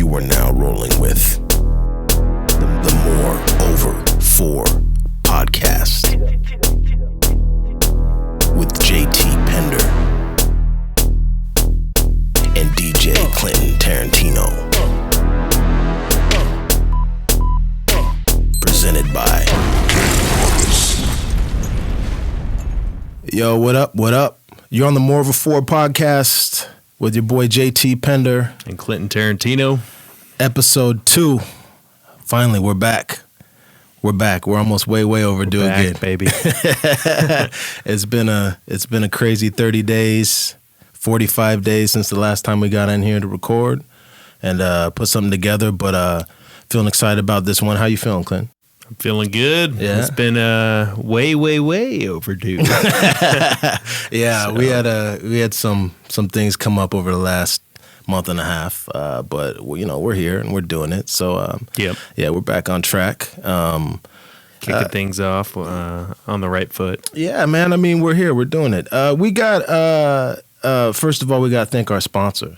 You are now rolling with the MO4 podcast with JT Pender and DJ Clinton Tarantino. Presented by Yo, what up? What up? You're on the MO4 podcast with your boy JT Pender and Clinton Tarantino. Episode 2. Finally, we're back. We're back. We're almost way overdue again, baby. It's been a crazy 30 days, 45 days since the last time we got in here to record and put something together. But feeling excited about this one. How you feeling, Clint? I'm feeling good. Yeah. It's been way overdue. Yeah, So. we had some things come up over the last month and a half, but we're here and we're doing it. So Yep. yeah, we're back on track. Kicking things off on the right foot. Yeah, man. I mean, we're here. We're doing it. We got first of all, we got to thank our sponsor.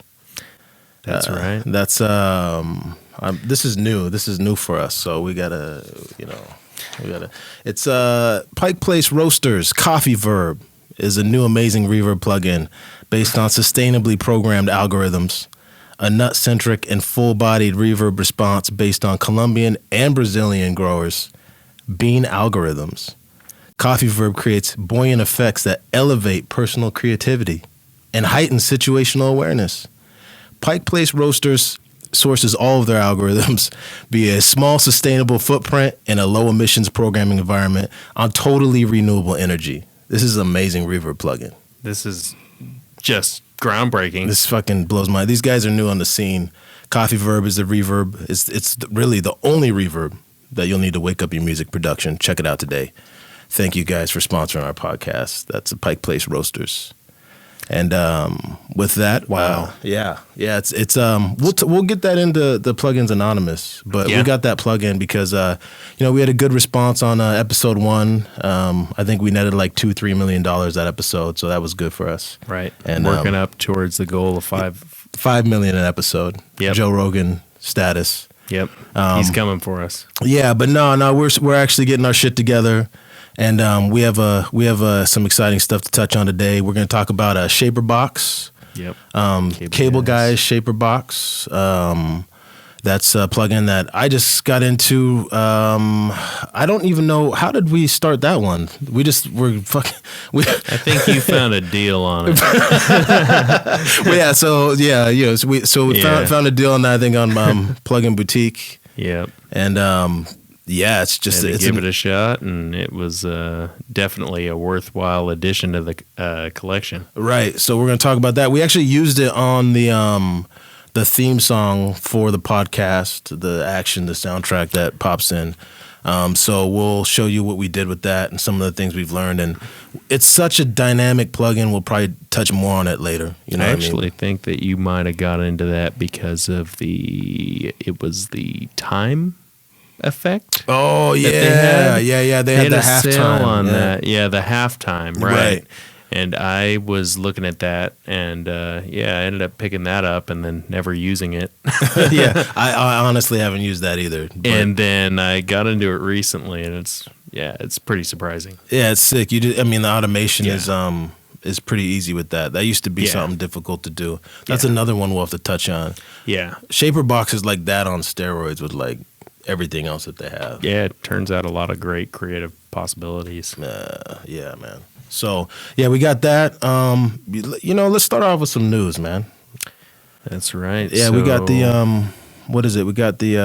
That's right. That's this is new. This is new for us. So we gotta. It's Pike Place Roasters Coffee Verb is a new amazing reverb plugin based on sustainably programmed algorithms, a nut-centric and full-bodied reverb response based on Colombian and Brazilian growers' bean algorithms. Coffee Verb creates buoyant effects that elevate personal creativity and heighten situational awareness. Pike Place Roasters sources all of their algorithms via a small sustainable footprint in a low emissions programming environment on totally renewable energy. This is an amazing reverb plugin. This is just groundbreaking. This fucking blows my mind. These guys are new on the scene. Coffee Verb is the reverb. It's really the only reverb that you'll need to wake up your music production. Check it out today. Thank you guys for sponsoring our podcast. That's the Pike Place Roasters. And with that, Wow. it's we'll get that into the plugins anonymous, but we got that plugin because we had a good response on episode 1. I think we netted like $2-3 million that episode, so that was good for us. Right. And working up towards the goal of 5 million an episode. Yep. Joe Rogan status. Yep. He's coming for us. Yeah, but no, we're actually getting our shit together. And we have some exciting stuff to touch on today. We're going to talk about a Shaper Box. Yep. Cable Guys Shaper Box. That's a plugin that I just got into. I don't even know, how did we start that one? I think you found a deal on it. We found a deal on that, I think, on Plugin Boutique. Yep. And it's just give it a shot, and it was definitely a worthwhile addition to the collection. Right. So we're going to talk about that. We actually used it on the theme song for the podcast, the soundtrack that pops in. So we'll show you what we did with that and some of the things we've learned. And it's such a dynamic plugin. We'll probably touch more on it later. I actually think that you might have got into that because of it was the time effect. Oh yeah, they had the halftime sale on that. Yeah, the halftime, right? And I was looking at that, and I ended up picking that up and then never using it. Yeah, I honestly haven't used that either. And then I got into it recently, and it's pretty surprising. Yeah, it's sick. The automation is pretty easy with that. That used to be something difficult to do. That's another one we'll have to touch on. Yeah, Shaper Box is like that on steroids with like everything else that they have. Yeah, it turns out a lot of great creative possibilities. Yeah, man. So, we got that. Let's start off with some news, man. That's right. Yeah, we got the what is it? We got the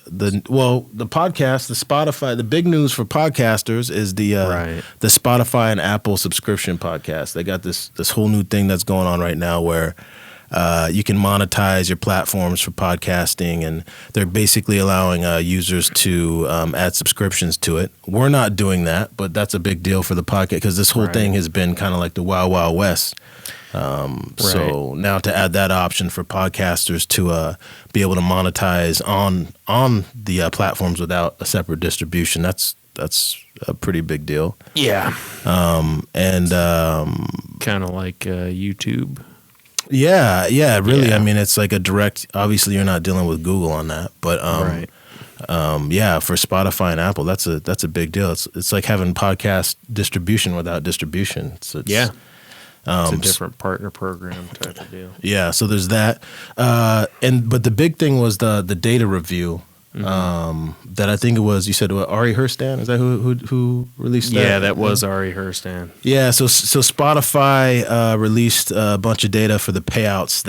podcast, the Spotify. The big news for podcasters is the Spotify and Apple subscription podcast. They got this whole new thing that's going on right now where you can monetize your platforms for podcasting, and they're basically allowing users to add subscriptions to it. We're not doing that, but that's a big deal for the podcast because this whole thing has been kind of like the Wild Wild West. So now to add that option for podcasters to be able to monetize on the platforms without a separate distribution, that's a pretty big deal. Yeah. And kind of like YouTube. Yeah, really. Yeah. I mean, it's like a direct. Obviously, you're not dealing with Google on that, but Right. yeah, for Spotify and Apple, that's a big deal. It's like having podcast distribution without distribution. It's Yeah. It's a different partner program type of deal. Yeah, so there's that, but the big thing was the data review. That I think it was. You said what, Ari Herstan? Is that who released that? Yeah, that was Ari Herstan. Yeah, so Spotify released a bunch of data for the payouts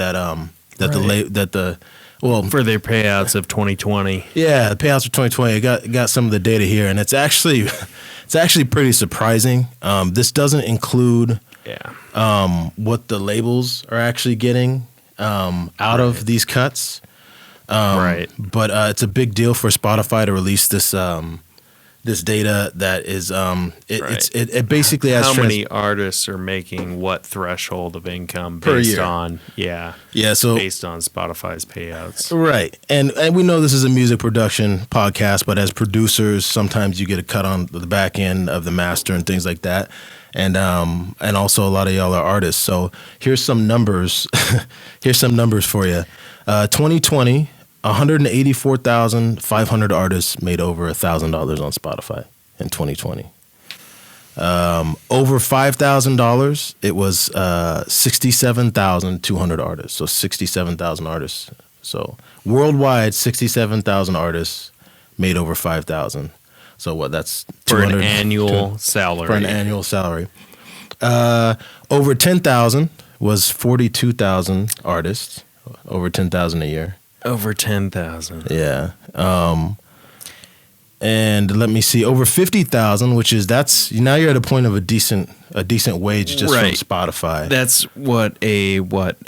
For their payouts of 2020. Yeah, the payouts for 2020. I got some of the data here, and it's actually pretty surprising. This doesn't include what the labels are actually getting out of these cuts. But it's a big deal for Spotify to release this this data that is it basically has how many artists are making what threshold of income Per based year. on so based on Spotify's payouts. right, and we know this is a music production podcast, but as producers, sometimes you get a cut on the back end of the master and things like that. And also a lot of y'all are artists. So here's some numbers. Here's some numbers for you. 2020, 184,500 artists made over $1,000 on Spotify in 2020. Over $5,000, it was 67,200 artists. So 67,000 artists. So worldwide, 67,000 artists made over 5,000. So what? That's For an annual salary. For an annual salary. Over 10,000 was 42,000 artists. Over 10,000 a year. Over 10,000. Yeah. And let me see, over 50,000, which is now you're at a point of a decent wage just from Spotify. That's what a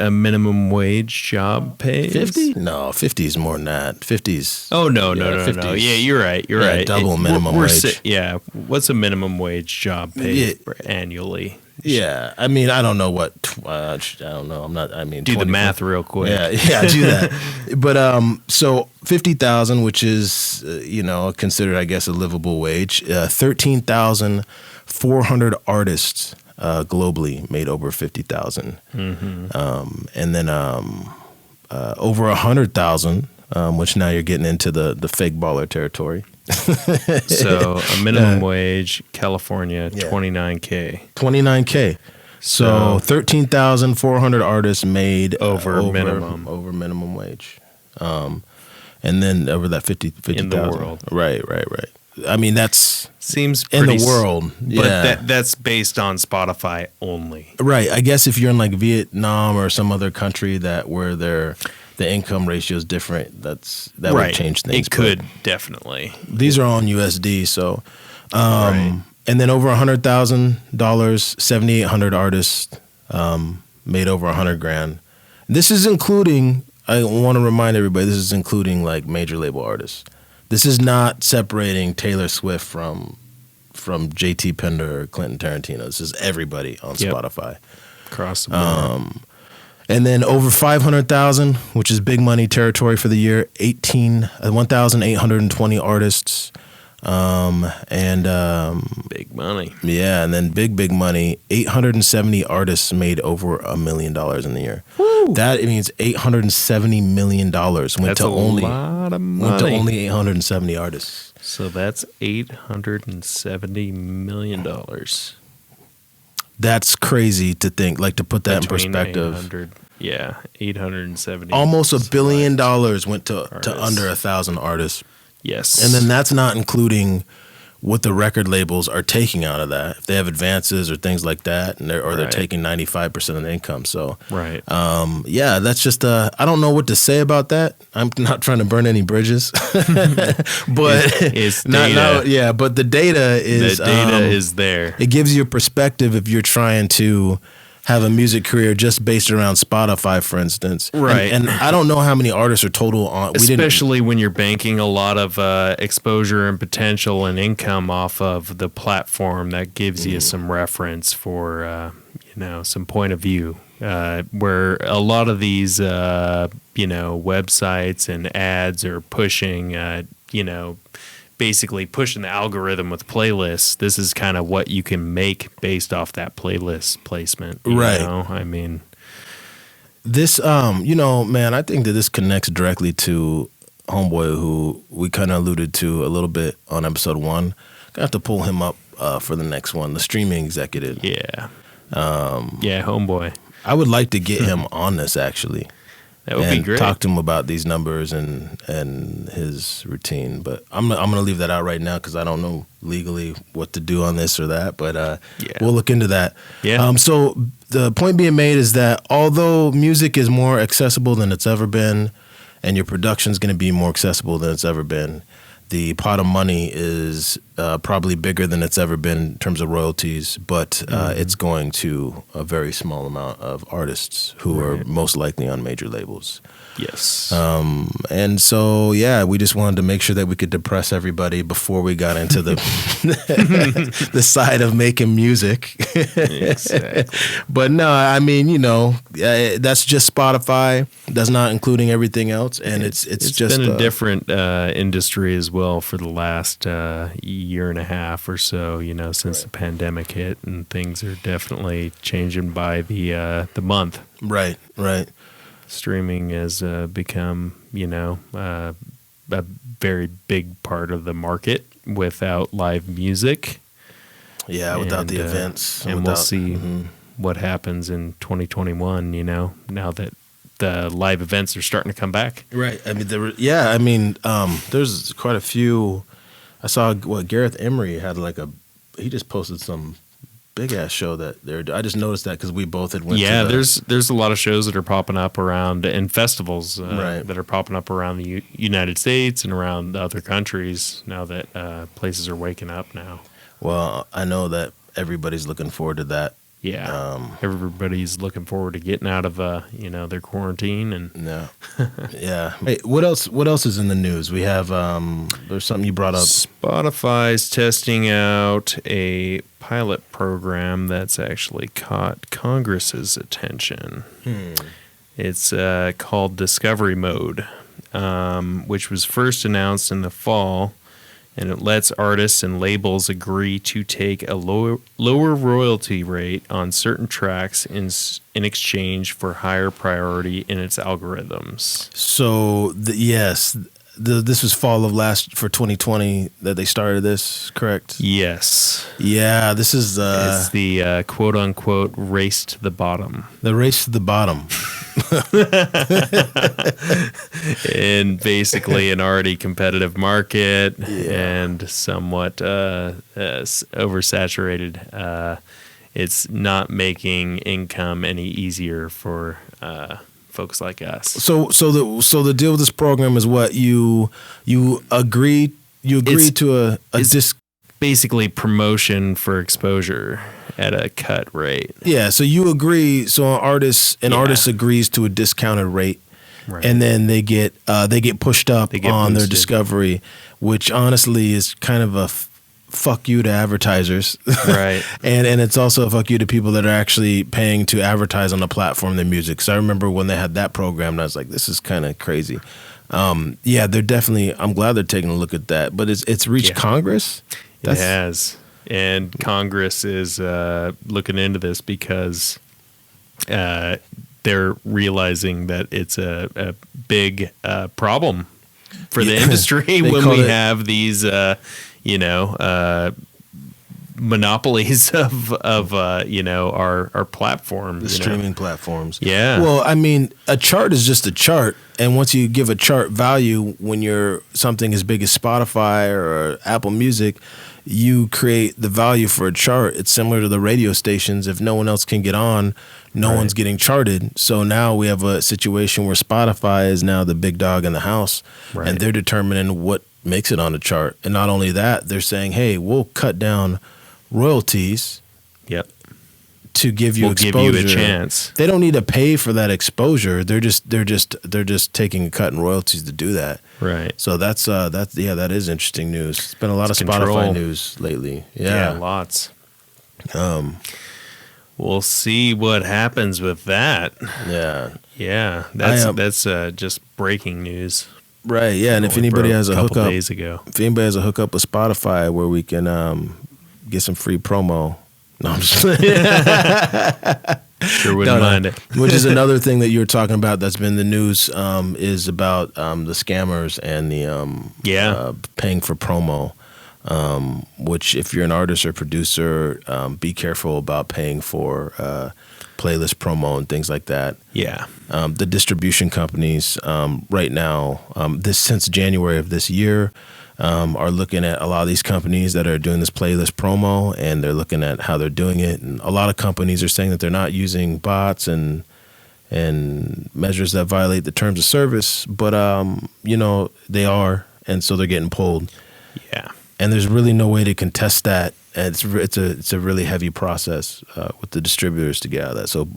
minimum wage job pays. 50? No, 50 is more than that. 50's. Oh no. 50's. Yeah, you're right. You're right. Double minimum wage. What's a minimum wage job pay annually? Yeah, I mean, I don't know what. I don't know. I'm not. I mean, do the math real quick. Yeah, do that. But so 50,000, which is considered, I guess, a livable wage. 13,400 artists globally made over 50,000, and then over 100,000, which now you're getting into the fake baller territory. So a minimum wage, California, $29K. $29K. So 13,400 artists made over minimum wage. And then over that 50,000 in the world. Right. I mean, that's seems in pretty the world. But that's based on Spotify only. Right. I guess if you're in like Vietnam or some other country where the income ratio is different, that would change things. It could definitely. These are all in USD, so and then over $100,000, 7,800 artists made over $100,000. This is including. I want to remind everybody, this is including like major label artists. This is not separating Taylor Swift from JT Pender or Quentin Tarantino. This is everybody on Spotify. Across the board. And then over 500,000, which is big money territory for the year, 1,820 artists. Big money. Yeah, and then big money, 870 artists made over $1 million in the year. Woo. That means $870 million went to only lot of money. Went to only 870 artists. So that's $870 million. That's crazy to think, like to put that Between in perspective. 870. Almost $1 billion went to under 1,000 artists. Yes. And then that's not including what the record labels are taking out of that. If they have advances or things like that, and they're taking 95% of the income. So, that's just I don't know what to say about that. I'm not trying to burn any bridges, but it's data. but the data is is there. It gives you a perspective if you're trying to have a music career just based around Spotify, for instance. Right. And I don't know how many artists are total on. Especially when you're banking a lot of exposure and potential and income off of the platform, that gives you some reference for, some point of view. Where a lot of these, websites and ads are pushing, basically pushing the algorithm with playlists. This is kind of what you can make based off that playlist placement. You know? I mean, This, man, I think that this connects directly to Homeboy, who we kind of alluded to a little bit on episode 1. Gonna have to pull him up for the next one, the streaming executive. Yeah. Yeah, Homeboy. I would like to get him on this, actually. That would be great. Talk to him about these numbers and his routine. But I'm gonna leave that out right now because I don't know legally what to do on this or that. But we'll look into that. Yeah. So the point being made is that although music is more accessible than it's ever been, and your production is going to be more accessible than it's ever been, the pot of money is probably bigger than it's ever been in terms of royalties, but it's going to a very small amount of artists who are most likely on major labels. Yes. And so, we just wanted to make sure that we could depress everybody before we got into the the side of making music. Exactly. But no, I mean, that's just Spotify. That's not including everything else, and it's just been a different industry as well for the last year and a half or so. Since the pandemic hit, and things are definitely changing by the month. Right. Streaming has become, a very big part of the market without live music. Yeah, without the events. And we'll see what happens in 2021, now that the live events are starting to come back. Right. I mean, there's quite a few. I saw Gareth Emery had he just posted some big ass show I just noticed that because we both had went to there's a lot of shows that are popping up around and festivals that are popping up around the United States and around the other countries now that places are waking up now. Well, I know that everybody's looking forward to that. Yeah, everybody's looking forward to getting out of their quarantine and yeah. Hey, what else is in the news? We have there's something you brought up. Spotify's testing out a pilot program that's actually caught Congress's attention. It's called Discovery Mode, which was first announced in the fall. And it lets artists and labels agree to take a lower royalty rate on certain tracks in exchange for higher priority in its algorithms. So, this was fall of for 2020 that they started this, correct? Yes. Yeah, this is... it's the quote-unquote race to the bottom. The race to the bottom. In basically an already competitive market and somewhat oversaturated, it's not making income any easier for folks like us. So the deal with this program is what you agree to a disc. Basically promotion for exposure at a cut rate. Yeah, so you agree. So an artist agrees to a discounted rate, and then they get pushed up on their discovery, which honestly is kind of a fuck you to advertisers, right? and it's also a fuck you to people that are actually paying to advertise on the platform their music. So I remember when they had that program, and I was like, this is kind of crazy. They're definitely. I'm glad they're taking a look at that, but it's reached Congress. It has. And Congress is looking into this because they're realizing that it's a big problem for the industry when we have these, monopolies of our platform. The streaming platforms. Yeah. Well, I mean, a chart is just a chart. And once you give a chart value, when you're something as big as Spotify or Apple Music, you create the value for a chart. It's similar to the radio stations. If no one else can get on, no one's getting charted. So now we have a situation where Spotify is now the big dog in the house, and they're determining what makes it on the chart. And not only that, they're saying, hey, we'll cut down royalties to give you exposure. Give you a chance. They don't need to pay for that exposure. They're just taking a cut in royalties to do that. Right. So that is interesting news. It's been a lot of Spotify news lately. Yeah, lots. We'll see what happens with that. Yeah. Yeah. That's just breaking news. Right. Yeah. And if anybody has a hookup, days ago. If anybody has a hookup with Spotify where we can get some free promo. No, I'm just Sure wouldn't mind it. Which is another thing that you were talking about that's been in the news, is about the scammers and the paying for promo. Which, if you're an artist or producer, be careful about paying for playlist promo and things like that. Yeah. The distribution companies right now, since January of this year, are looking at a lot of these companies that are doing this playlist promo, and they're looking at how they're doing it. And a lot of companies are saying that they're not using bots and measures that violate the terms of service, but they are, and so they're getting pulled. Yeah. And there's really no way to contest that. And it's a really heavy process with the distributors to get out of that. So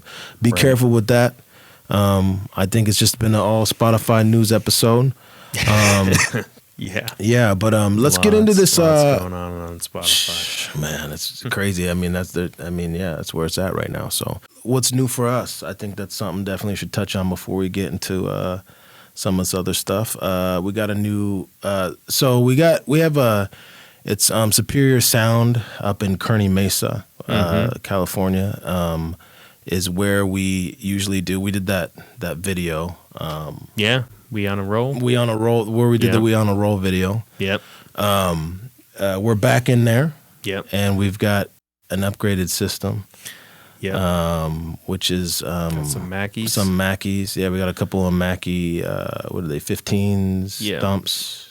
be careful with that. I think it's just been an all Spotify news episode. Yeah, but let's get into this. Lots going on Spotify. Man, it's crazy. I mean, that's where it's at right now. So what's new for us? I think that's something definitely we should touch on before we get into some of this other stuff. We got a new. It's Superior Sound up in Kearney Mesa, California. Is where we usually do. We did that video. We on a roll. We on a roll. Where we did the We on a Roll video. Yep. We're back in there. Yep. And we've got an upgraded system. Yep. Which is got some Mackies. Some Mackies. Yeah, we got a couple of Mackie. What are they? 15s. Dumps.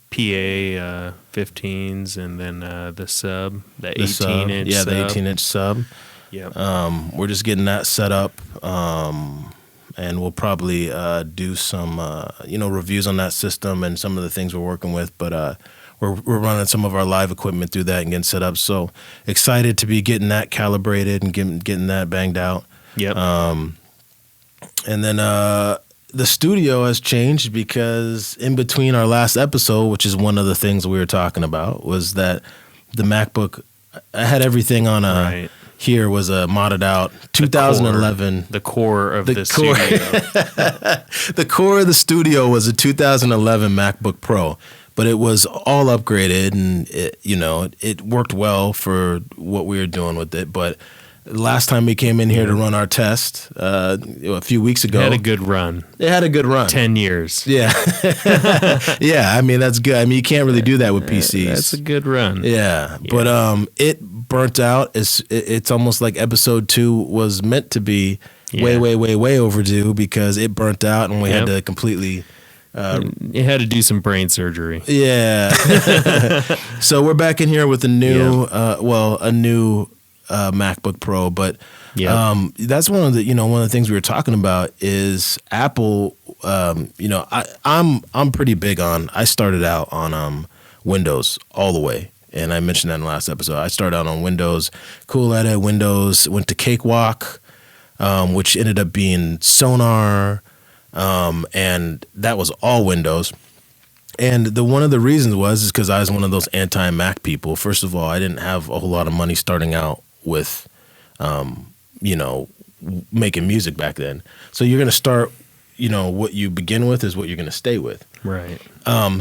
PA 15s, and then the sub, the 18-inch. Yeah, sub. the 18-inch sub. Yep. We're just getting that set up. And we'll probably do some, reviews on that system and some of the things we're working with. But we're running some of our live equipment through that and getting set up. So excited to be getting that calibrated and getting that banged out. Yep. And then the studio has changed because in between our last episode, which is one of the things we were talking about, was that the MacBook, I had everything on a... Right. Here was a modded out 2011. The core of the studio. The core of the studio was a 2011 MacBook Pro, but it was all upgraded, and it worked well for what we were doing with it. But last time we came in here to run our test a few weeks ago, it had a good run. It had a good run. 10 years. Yeah. Yeah, I mean, that's good. I mean, you can't really do that with PCs. That's a good run. Yeah. But it burnt out. It's almost like episode 2 was meant to be way overdue because it burnt out and we had to completely... it had to do some brain surgery. Yeah. So we're back in here with a new MacBook Pro, but that's one of the things we were talking about is Apple. I'm pretty big on. I started out on Windows all the way, and I mentioned that in the last episode. I started out on Windows, cool edit Windows, went to Cakewalk, which ended up being Sonar, and that was all Windows. And one of the reasons is because I was one of those anti-Mac people. First of all, I didn't have a whole lot of money starting out with, making music back then. So you're going to start, what you begin with is what you're going to stay with. Right.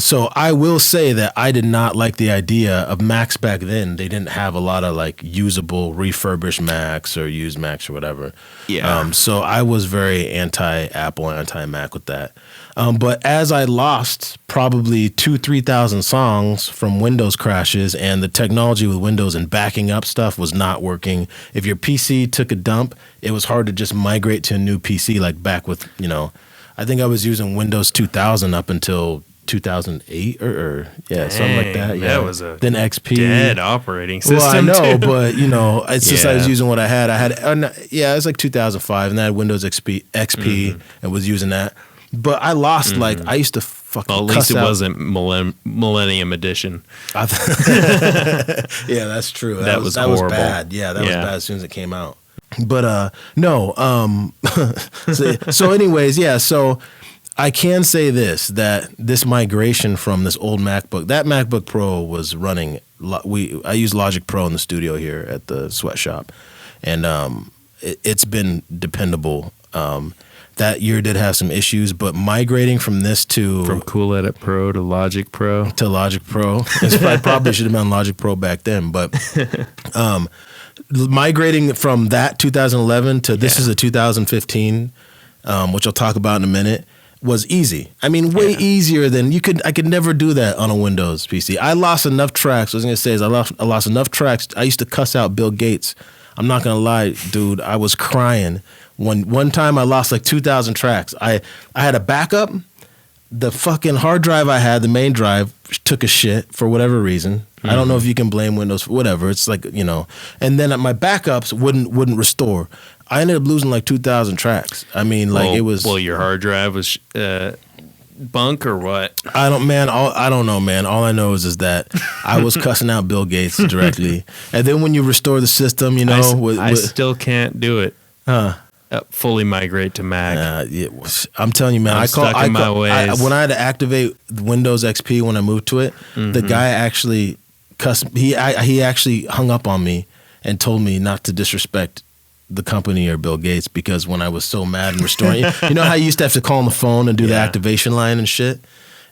So I will say that I did not like the idea of Macs back then. They didn't have a lot of like usable refurbished Macs or used Macs or whatever. Yeah. So I was very anti-Apple, anti-Mac with that. But as I lost probably 3,000 songs from Windows crashes, and the technology with Windows and backing up stuff was not working. If your PC took a dump, it was hard to just migrate to a new PC like back with, I think I was using Windows 2000 up until 2008 or something like that. Yeah, that was then XP dead operating system. Well, I know, too. but it's just I was using what I had. It was like 2005, and I had Windows XP and was using that. But I lost I used to fucking. Well, at least it wasn't Millennium Edition. Yeah, that's true. That was bad. Yeah, that was bad as soon as it came out. But no. So anyways, yeah. So I can say that this migration from this old MacBook, that MacBook Pro was running. I use Logic Pro in the studio here at the sweatshop, and it's been dependable. That year did have some issues, but migrating from Cool Edit Pro to Logic Pro I probably should have been on Logic Pro back then. But migrating from that 2011 to this is a 2015, which I'll talk about in a minute, was easy. I mean, way easier than I could never do that on a Windows PC. I lost enough tracks. What I was gonna say is I lost enough tracks. I used to cuss out Bill Gates. I'm not gonna lie, dude. I was crying one time. I lost like 2,000 tracks. I had a backup. The fucking hard drive I had, the main drive, took a shit for whatever reason. I don't know if you can blame Windows for whatever. It's like, and then my backups wouldn't restore. I ended up losing like 2,000 tracks. I mean, it was. Well, your hard drive was bunk or what? I don't know, man. All I know is that I was cussing out Bill Gates directly, and then when you restore the system, I still can't do it. Fully migrate to Mac. I'm telling you, man. When I had to activate Windows XP when I moved to it, the guy actually cussed. He actually hung up on me and told me not to disrespect the company or Bill Gates because when I was so mad and restoring, you know how you used to have to call on the phone and do the activation line and shit.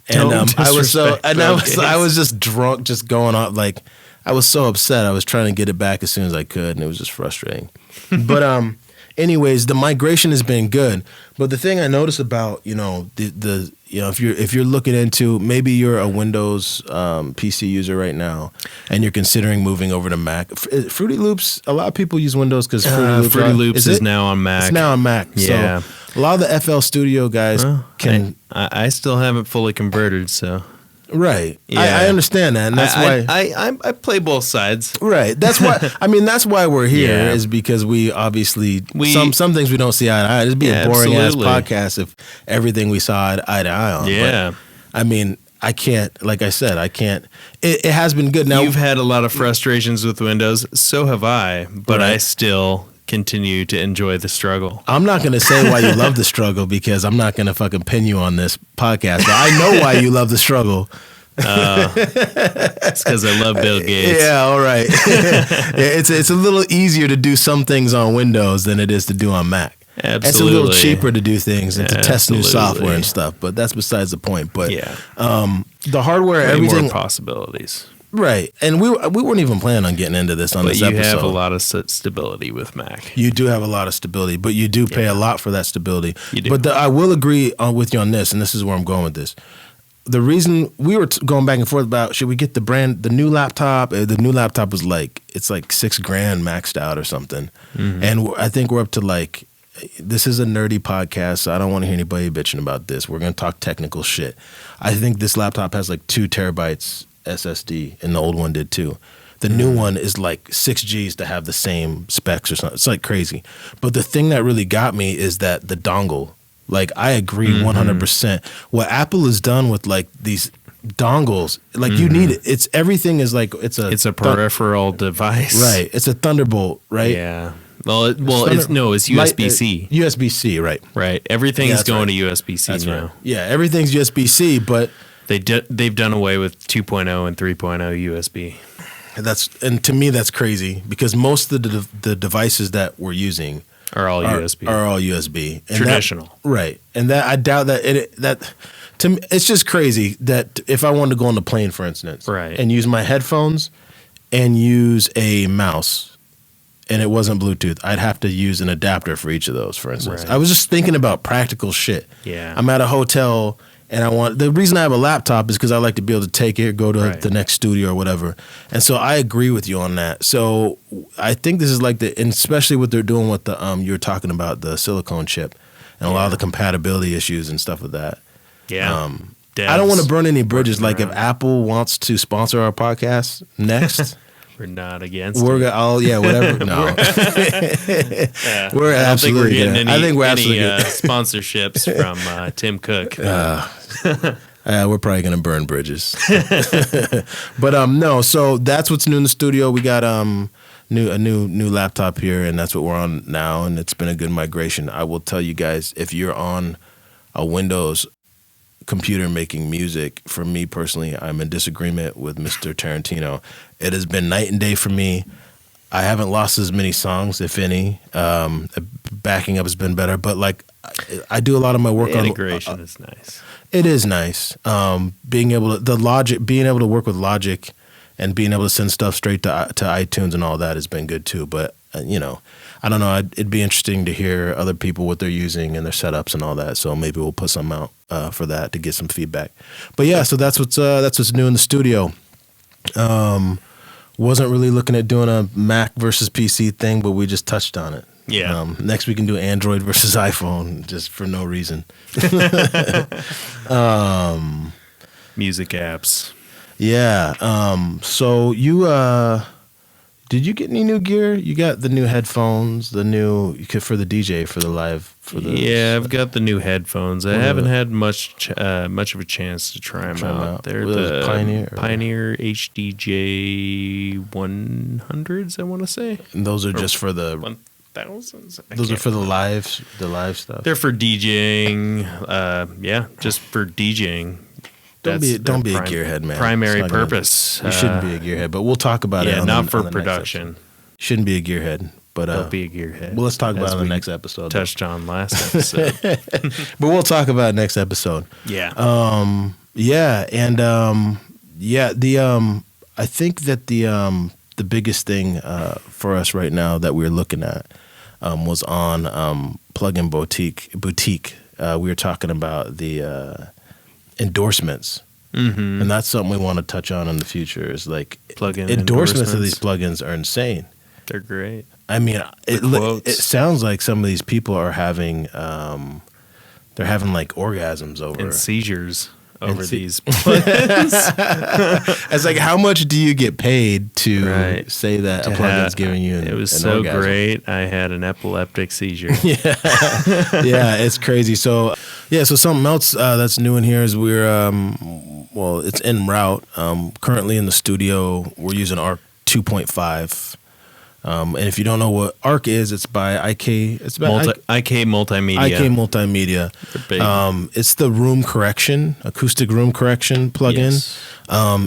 And I was just drunk, just going off like I was so upset. I was trying to get it back as soon as I could, and it was just frustrating. But anyways, the migration has been good, but the thing I noticed about if you're looking into, maybe you're a Windows PC user right now and you're considering moving over to Mac. Fruity Loops, a lot of people use Windows because Fruity Loops is now on Mac. It's now on Mac. Yeah, so a lot of the FL Studio guys can. I still haven't fully converted, so. Right. Yeah. I understand that. And that's why I play both sides. Right. That's why that's why we're here is because we obviously some things we don't see eye to eye. It'd be a boring ass podcast if everything we saw eye to eye on. Yeah. But, I can't, like I said, it has been good. Now you've had a lot of frustrations with Windows, so have I, but I still continue to enjoy the struggle. I'm not going to say why you love the struggle because I'm not going to fucking pin you on this podcast, but I know why you love the struggle. It's because I love Bill Gates. Yeah, all right. It's a little easier to do some things on Windows than it is to do on Mac. Absolutely. It's a little cheaper to do things and to test new software and stuff, but that's besides the point. But the hardware, everything, more possibilities. Right, and we weren't even planning on getting into this on this episode. But you have a lot of stability with Mac. You do have a lot of stability, but you do pay a lot for that stability. You do. But I will agree with you on this, and this is where I'm going with this. The reason we were going back and forth about should we get the new laptop? The new laptop was it's like $6,000 maxed out or something, and I think we're up to this is a nerdy podcast, so I don't want to hear anybody bitching about this. We're going to talk technical shit. I think this laptop has 2 terabytes SSD, and the old one did too. The new one is 6 Gs to have the same specs or something. It's crazy. But the thing that really got me is that the dongle. I agree 100%. What Apple has done with these dongles, you need it. It's everything is it's a peripheral device, right? It's a Thunderbolt, right? Yeah. Well, it's USB-C. USB-C, right? Right. Everything is going to USB-C now. Right. Yeah, everything's USB-C, but they've done away with 2.0 and 3.0 USB. And to me that's crazy because most of the devices that we're using are all USB. Are all USB. And traditional. Right. And that I doubt that to me it's just crazy that if I wanted to go on the plane, for instance, right, and use my headphones and use a mouse and it wasn't Bluetooth, I'd have to use an adapter for each of those, for instance. Right. I was just thinking about practical shit. Yeah. I'm at a hotel and the reason I have a laptop is because I like to be able to take it, go to the next studio or whatever. And so I agree with you on that. So I think this is and especially what they're doing with the, you were talking about the silicone chip and a lot of the compatibility issues and stuff with that. Yeah. I don't want to burn any bridges. If Apple wants to sponsor our podcast next, we're not against it. Whatever. No. We're absolutely getting any sponsorships from Tim Cook. We're probably going to burn bridges. But no, so that's what's new in the studio. We got a new laptop here, and that's what we're on now, and it's been a good migration. I will tell you guys, if you're on a Windows computer making music, for me personally, I'm in disagreement with Mr. Tarantino. It has been night and day for me. I haven't lost as many songs, if any. Backing up has been better, but I do a lot of my work on integration is nice. It is nice. Being able to work with Logic and being able to send stuff straight to iTunes and all that has been good too. But you know, I don't know. It'd be interesting to hear other people what they're using and their setups and all that. So maybe we'll put some out for that to get some feedback. But yeah, so that's what's new in the studio. Wasn't really looking at doing a Mac versus PC thing, but we just touched on it. Yeah. Next we can do Android versus iPhone, just for no reason. Music apps. Yeah. So you did you get any new gear? You got the new headphones, the new for the DJ for the live for the. Yeah, I've got the new headphones. I haven't had much of a chance to try them out. They're the Pioneer HDJ 100s, I want to say. And those are just for the 1000s. Those are for the live stuff. They're for DJing. Yeah, just for DJing. Don't be a gearhead, man. Primary purpose. You shouldn't be a gearhead, but we'll talk about it. Yeah, not for production. Shouldn't be a gearhead, but don't be a gearhead. Well, let's talk about it in the next episode. Touched on last episode, but we'll talk about it next episode. Yeah. Yeah, and I think that the biggest thing for us right now that we're looking at was on Plugin Boutique. We were talking about the endorsements, and that's something we want to touch on in the future. Is like plugin endorsements of these plugins are insane. They're great. I mean, it sounds like some of these people are having they're having like orgasms over and seizures over these plugins. It's like, how much do you get paid to say that a plugin's giving you an orgasm? It was so great. I had an epileptic seizure. Yeah, it's crazy. So something else that's new in here is it's en route. Currently in the studio, we're using ARC 2.5. And if you don't know what ARC is, it's by IK. It's by IK Multimedia. IK Multimedia. It's the acoustic room correction plugin. Yes.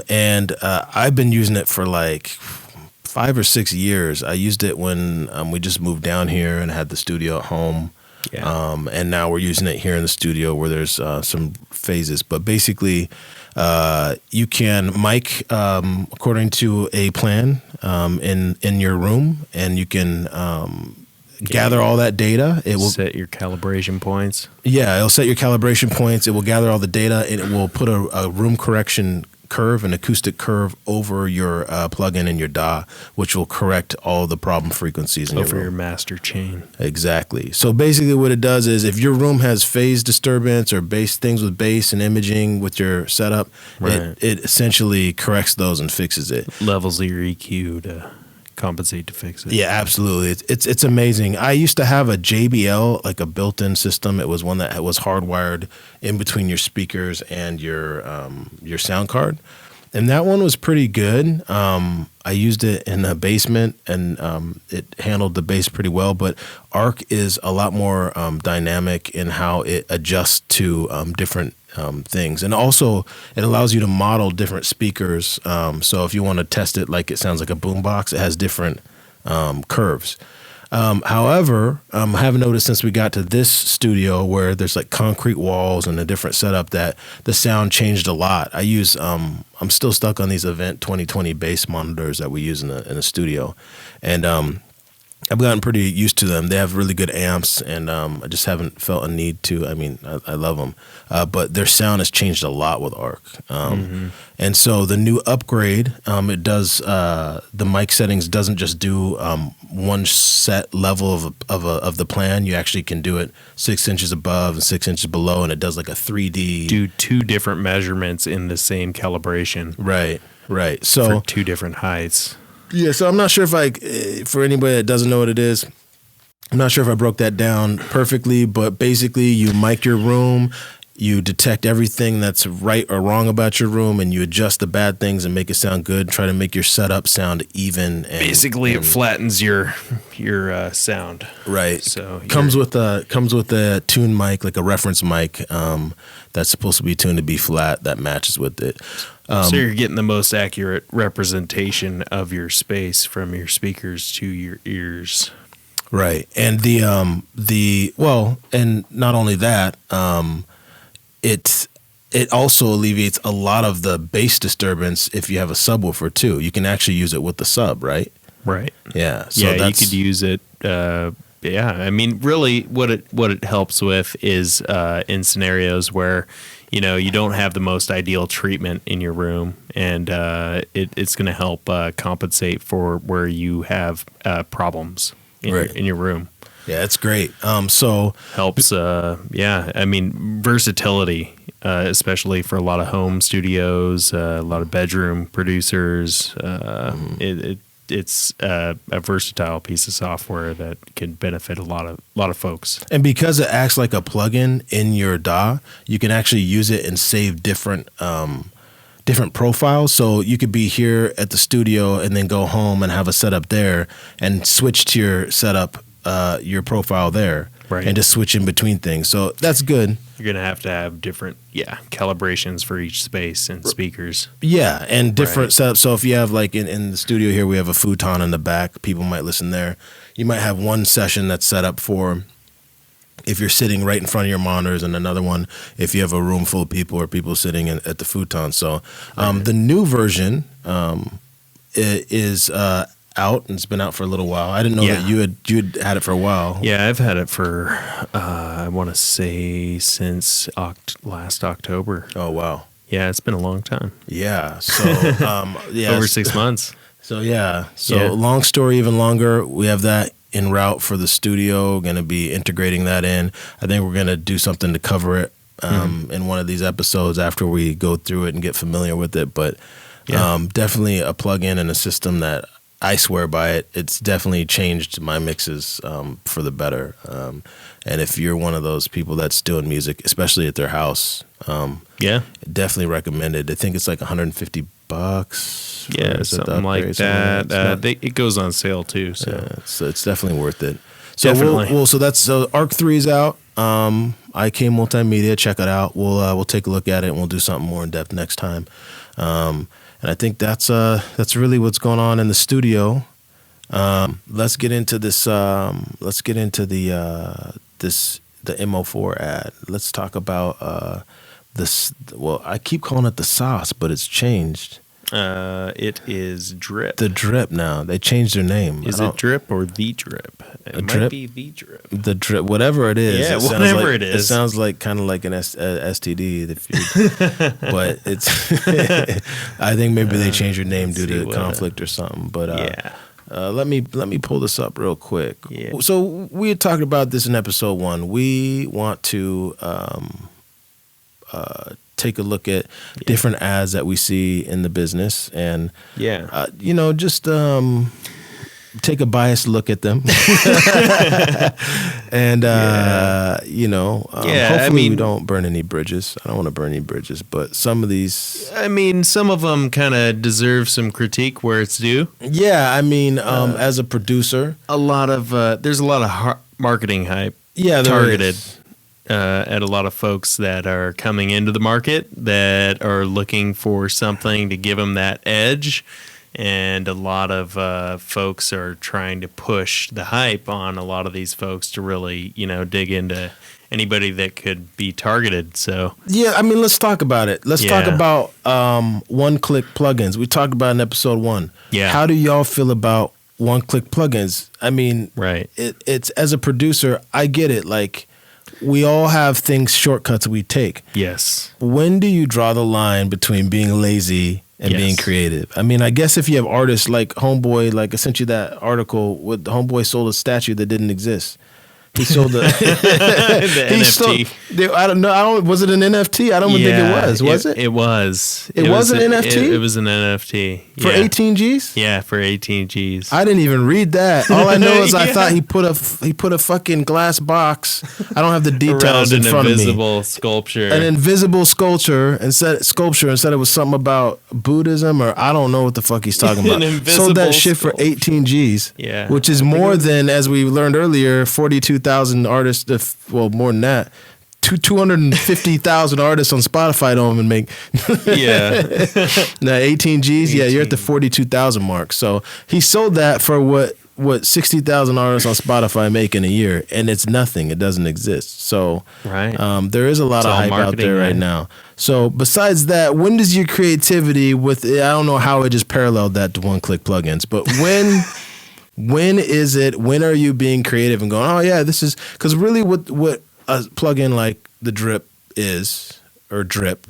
And I've been using it for like 5 or 6 years. I used it when we just moved down here and had the studio at home. Yeah. And now we're using it here in the studio where there's some phases. But basically, you can mic according to a plan in your room, and you can gather all that data. It will set your calibration points. Yeah, it'll set your calibration points. It will gather all the data, and it will put a room correction curve, an acoustic curve over your plugin in your DAW, which will correct all the problem frequencies in over your master chain. Exactly. So basically what it does is if your room has phase disturbance or things with bass and imaging with your setup, it essentially corrects those and fixes it. Levels your EQ to compensate to fix it. Yeah, absolutely. It's amazing. I used to have a JBL, like a built-in system. It was one that was hardwired in between your speakers and your sound card, and that one was pretty good. I used it in the basement, and it handled the bass pretty well. But ARC is a lot more dynamic in how it adjusts to different things, and also it allows you to model different speakers. So if you want to test it like it sounds like a boombox, it has different curves. However, I have noticed since we got to this studio where there's like concrete walls and a different setup that the sound changed a lot. I use I'm still stuck on these Event 2020 bass monitors that we use in the studio, and I've gotten pretty used to them. They have really good amps, and I just haven't felt a need to. I mean, I love them, but their sound has changed a lot with ARC. And so the new upgrade, it does the mic settings doesn't just do one set level of the plan. You actually can do it 6 inches above and 6 inches below, and it does like a 3D. Do two different measurements in the same calibration. Right. So for two different heights. Yeah, so I'm not sure for anybody that doesn't know what it is, I'm not sure if I broke that down perfectly, but basically you mic your room, you detect everything that's right or wrong about your room, and you adjust the bad things and make it sound good, try to make your setup sound even. Basically, it flattens your sound. Right. So comes with a tune mic, like a reference mic, that's supposed to be tuned to be flat, that matches with it. So you're getting the most accurate representation of your space from your speakers to your ears. Right. And and not only that, it also alleviates a lot of the bass disturbance if you have a subwoofer too. You can actually use it with the sub, right? Right. Yeah. So yeah, you could use it. Yeah, I mean, really, what it helps with is in scenarios where you don't have the most ideal treatment in your room, and it's going to help compensate for where you have problems in your room. Yeah, it's great. So helps. Yeah, I mean, versatility, especially for a lot of home studios, a lot of bedroom producers. It's a versatile piece of software that can benefit a lot of folks. And because it acts like a plugin in your DAW, you can actually use it and save different profiles. So you could be here at the studio and then go home and have a setup there and switch to your setup, your profile there, right, and just switch in between things. So that's good. You're going to have different, calibrations for each space and speakers. Yeah, and different setups. So if you have, like, in the studio here, we have a futon in the back. People might listen there. You might have one session that's set up for if you're sitting right in front of your monitors, and another one if you have a room full of people or people sitting at the futon. So the new version is out, and it's been out for a little while. I didn't know that you had it for a while. Yeah, I've had it for I want to say since last October. Oh wow. Yeah, it's been a long time. Yeah. So over 6 months. So long story even longer. We have that en route for the studio. Going to be integrating that in. I think we're going to do something to cover it in one of these episodes after we go through it and get familiar with it. But definitely a plug-in and a system that I swear by it. It's definitely changed my mixes for the better. And if you're one of those people that's doing music, especially at their house, definitely recommend it. I think it's like $150. Yeah, something like that. It goes on sale too, so it's definitely worth it. So so Arc 3 is out. IK Multimedia, check it out. We'll take a look at it and we'll do something more in depth next time. And I think that's really what's going on in the studio. Let's get into this. Let's get into the MO4 ad. Let's talk about this. Well, I keep calling it the sauce, but it's changed. It is Drip. The Drip now. They changed their name. Is it Drip or The Drip? It might be The Drip. The Drip, whatever it is. Yeah, whatever it is. It sounds like kind of like an STD. But it's. I think maybe they changed their name due to conflict or something. But let me pull this up real quick. Yeah. So we had talked about this in episode 1. We want to take a look at different ads that we see in the business, and just take a biased look at them. And hopefully we don't burn any bridges. I don't want to burn any bridges, but some of these, some of them kind of deserve some critique where it's due. Yeah, as a producer, there's a lot of marketing hype. Yeah, targeted at a lot of folks that are coming into the market that are looking for something to give them that edge. And a lot of folks are trying to push the hype on a lot of these folks to really, dig into anybody that could be targeted. So let's talk about it. Let's talk about one-click plugins. We talked about in episode 1. Yeah. How do y'all feel about one-click plugins? Right. It's as a producer, I get it. Like, we all have shortcuts we take. Yes. When do you draw the line between being lazy and being creative? I guess if you have artists like Homeboy, like I sent you that article with Homeboy sold a statue that didn't exist. He sold the NFT. I don't know. Was it an NFT? I don't think it was. Was it? It was. It was an NFT? It was an NFT. For 18 G's? Yeah, for 18 G's. I didn't even read that. All I know is I thought he put a fucking glass box. I don't have the details in front of me. An invisible sculpture. An invisible sculpture and said it was something about Buddhism, or I don't know what the fuck he's talking about. Sold that shit for 18 G's. Yeah. Which is more than, as we learned earlier, 42,000 artists, more than that. 250,000 artists on Spotify don't even make. Now 18 G's, 18. You're at the 42,000 mark. So he sold that for what 60,000 artists on Spotify make in a year, and it's nothing. It doesn't exist. So right. there is a lot of hype out there right now. So besides that, when does your creativity with, I don't know how it just paralleled that to one-click plugins, but when are you being creative and going, oh yeah, this is, because really what a plugin like the Drip is, or Drip,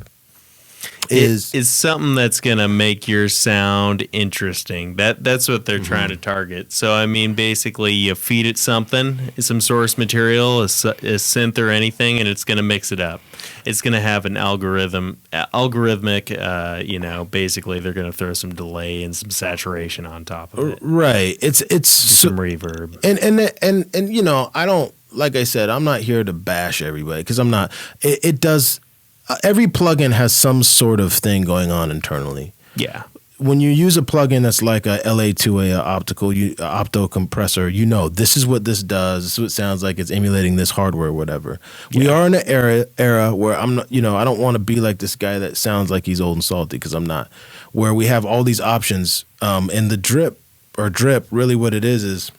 is something that's going to make your sound interesting. That's what they're trying to target. So, I mean, basically you feed it something, some source material, a synth or anything, and it's going to mix it up. It's going to have an algorithmic, basically they're going to throw some delay and some saturation on top of it. Right. It's some reverb. And I don't, like I said, I'm not here to bash everybody, because I'm not. It does. Every plugin has some sort of thing going on internally. Yeah. When you use a plugin that's like a LA2A, opto compressor, this is what this does. This is what it sounds like. It's emulating this hardware or whatever. Yeah. We are in an era where I'm not, I don't want to be like this guy that sounds like he's old and salty, because I'm not. Where we have all these options, and the Drip, really what it is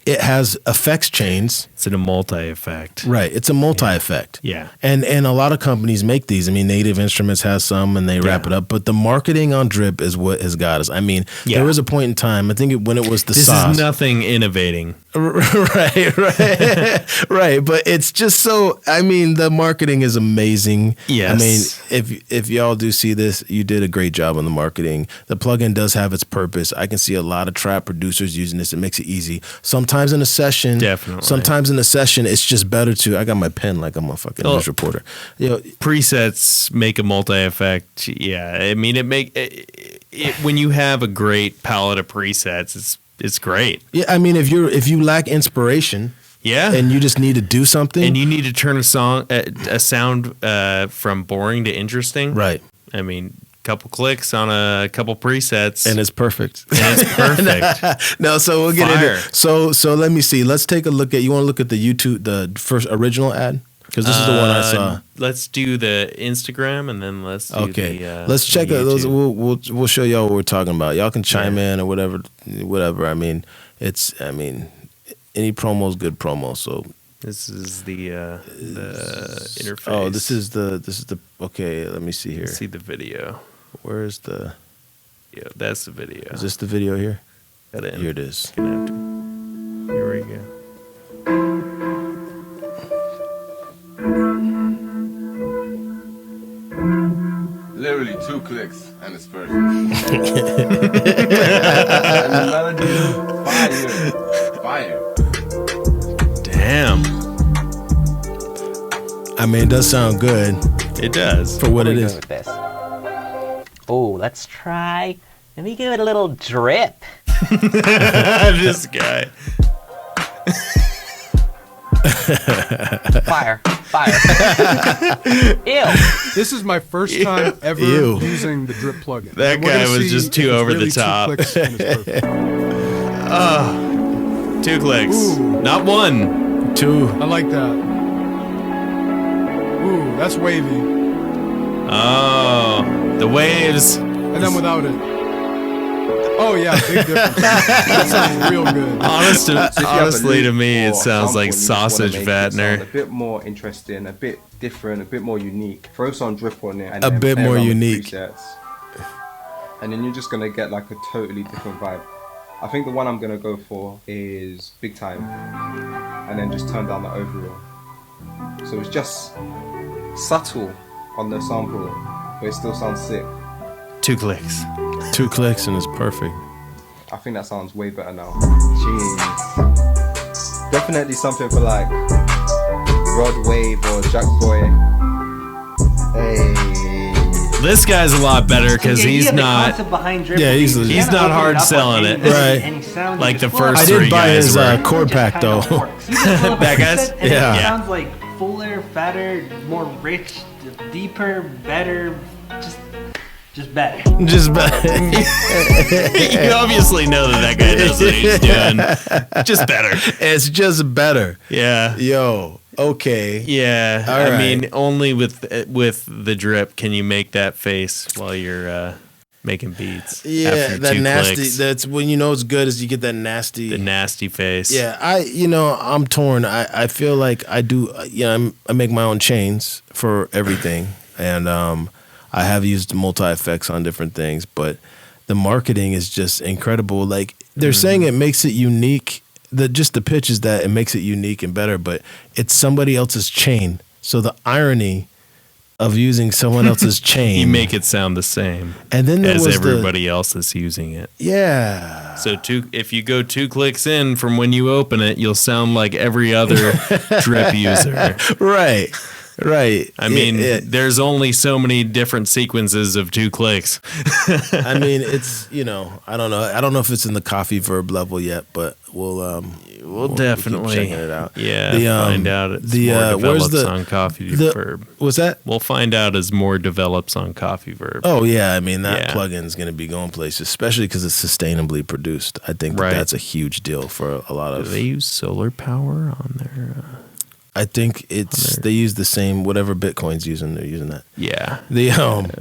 it has effects chains. It's in a multi-effect. Right. It's a multi-effect. Yeah. And a lot of companies make these. I mean, Native Instruments has some, and they wrap it up. But the marketing on Drip is what has got us. I mean, there was a point in time, I think when it was the sauce. This is nothing innovating. Right. Right. But it's just so, I mean, the marketing is amazing. Yes. I mean, if y'all do see this, you did a great job on the marketing. The plugin does have its purpose. I can see a lot of trap producers using this. It makes it easy. Sometimes in a session, it's just better to. I got my pen like I'm a fucking news reporter. Presets make a multi-effect. Yeah, I mean when you have a great palette of presets, it's great. Yeah, I mean if you lack inspiration, and you just need to do something, and you need to turn a sound from boring to interesting, right? I mean, couple clicks on a couple presets, and it's perfect. No, so we'll get into it. So let me see. Let's take a look at. You want to look at the YouTube, the first original ad, because this is the one I saw. Let's do the Instagram, and then let's do let's check out those. We'll show y'all what we're talking about. Y'all can chime in or whatever. I mean, any promo is good promo. So this is the interface. Oh, this is the. Okay, let me see here. Let's see the video. Where's the? Yeah, that's the video. Is this the video here? Here it is. Here we go. Literally 2 clicks and it's perfect. And the melody, fire. Damn. I mean, it does sound good. It does. For what it is. With this? Oh, let's try. Let me give it a little drip. This guy. Fire. Ew. This is my first time ever using the Drip plugin. That guy was just too over the top. 2 clicks and it's perfect. 2 clicks. Ooh. Not 1. 2. I like that. Ooh, that's wavy. Oh, the waves. And then without it. Oh yeah, big difference. That sounds real good. Honestly, to me, it sounds like sausage fattener. A bit more interesting, a bit different, a bit more unique. Throw some Drip on it, and a bit more unique. Presets, and then you're just gonna get like a totally different vibe. I think the one I'm gonna go for is Big Time, and then just turn down the overall. So it's just subtle on the sample, but it still sounds sick. 2 clicks. 2 clicks and it's perfect. I think that sounds way better now. Jeez. Definitely something for like Rod Wave or Jack Boy. Hey. This guy's a lot better because he's not. Yeah, he's not hard selling it. Right. Like the first I three did buy guys his were. chord pack though. That guy's? Yeah. It sounds like fuller, fatter, more rich, deeper, better, just better. Just better. You obviously know that guy knows what he's doing. Just better. It's just better. Yeah. Yo. Okay. Yeah. All I right. mean, only with the Drip can you make that face while you're making beats. Yeah, after that 2 nasty. clicks. That's when you know it's good is you get that nasty. The nasty face. Yeah, I'm torn. I feel like I do. I make my own chains for everything. and I have used multi effects on different things, but the marketing is just incredible. Like they're saying, it makes it unique. The pitch is that it makes it unique and better, but it's somebody else's chain. So the irony of using someone else's chain, You make it sound the same, and then there as was everybody else is using it. Yeah. So if you go 2 clicks in from when you open it, you'll sound like every other drip user. Right. I mean, there's only so many different sequences of 2 clicks. I mean, it's, I don't know. I don't know if it's in the coffee verb level yet, but we'll definitely keep checking it out. Yeah, find out it's more develops on coffee verb. What's that? We'll find out as more develops on coffee verb. Oh yeah, I mean that plugin's going to be going places, especially because it's sustainably produced. I think that's a huge deal for a lot of. Do they use solar power on their? I think they use the same whatever Bitcoin's using. They're using that. Yeah,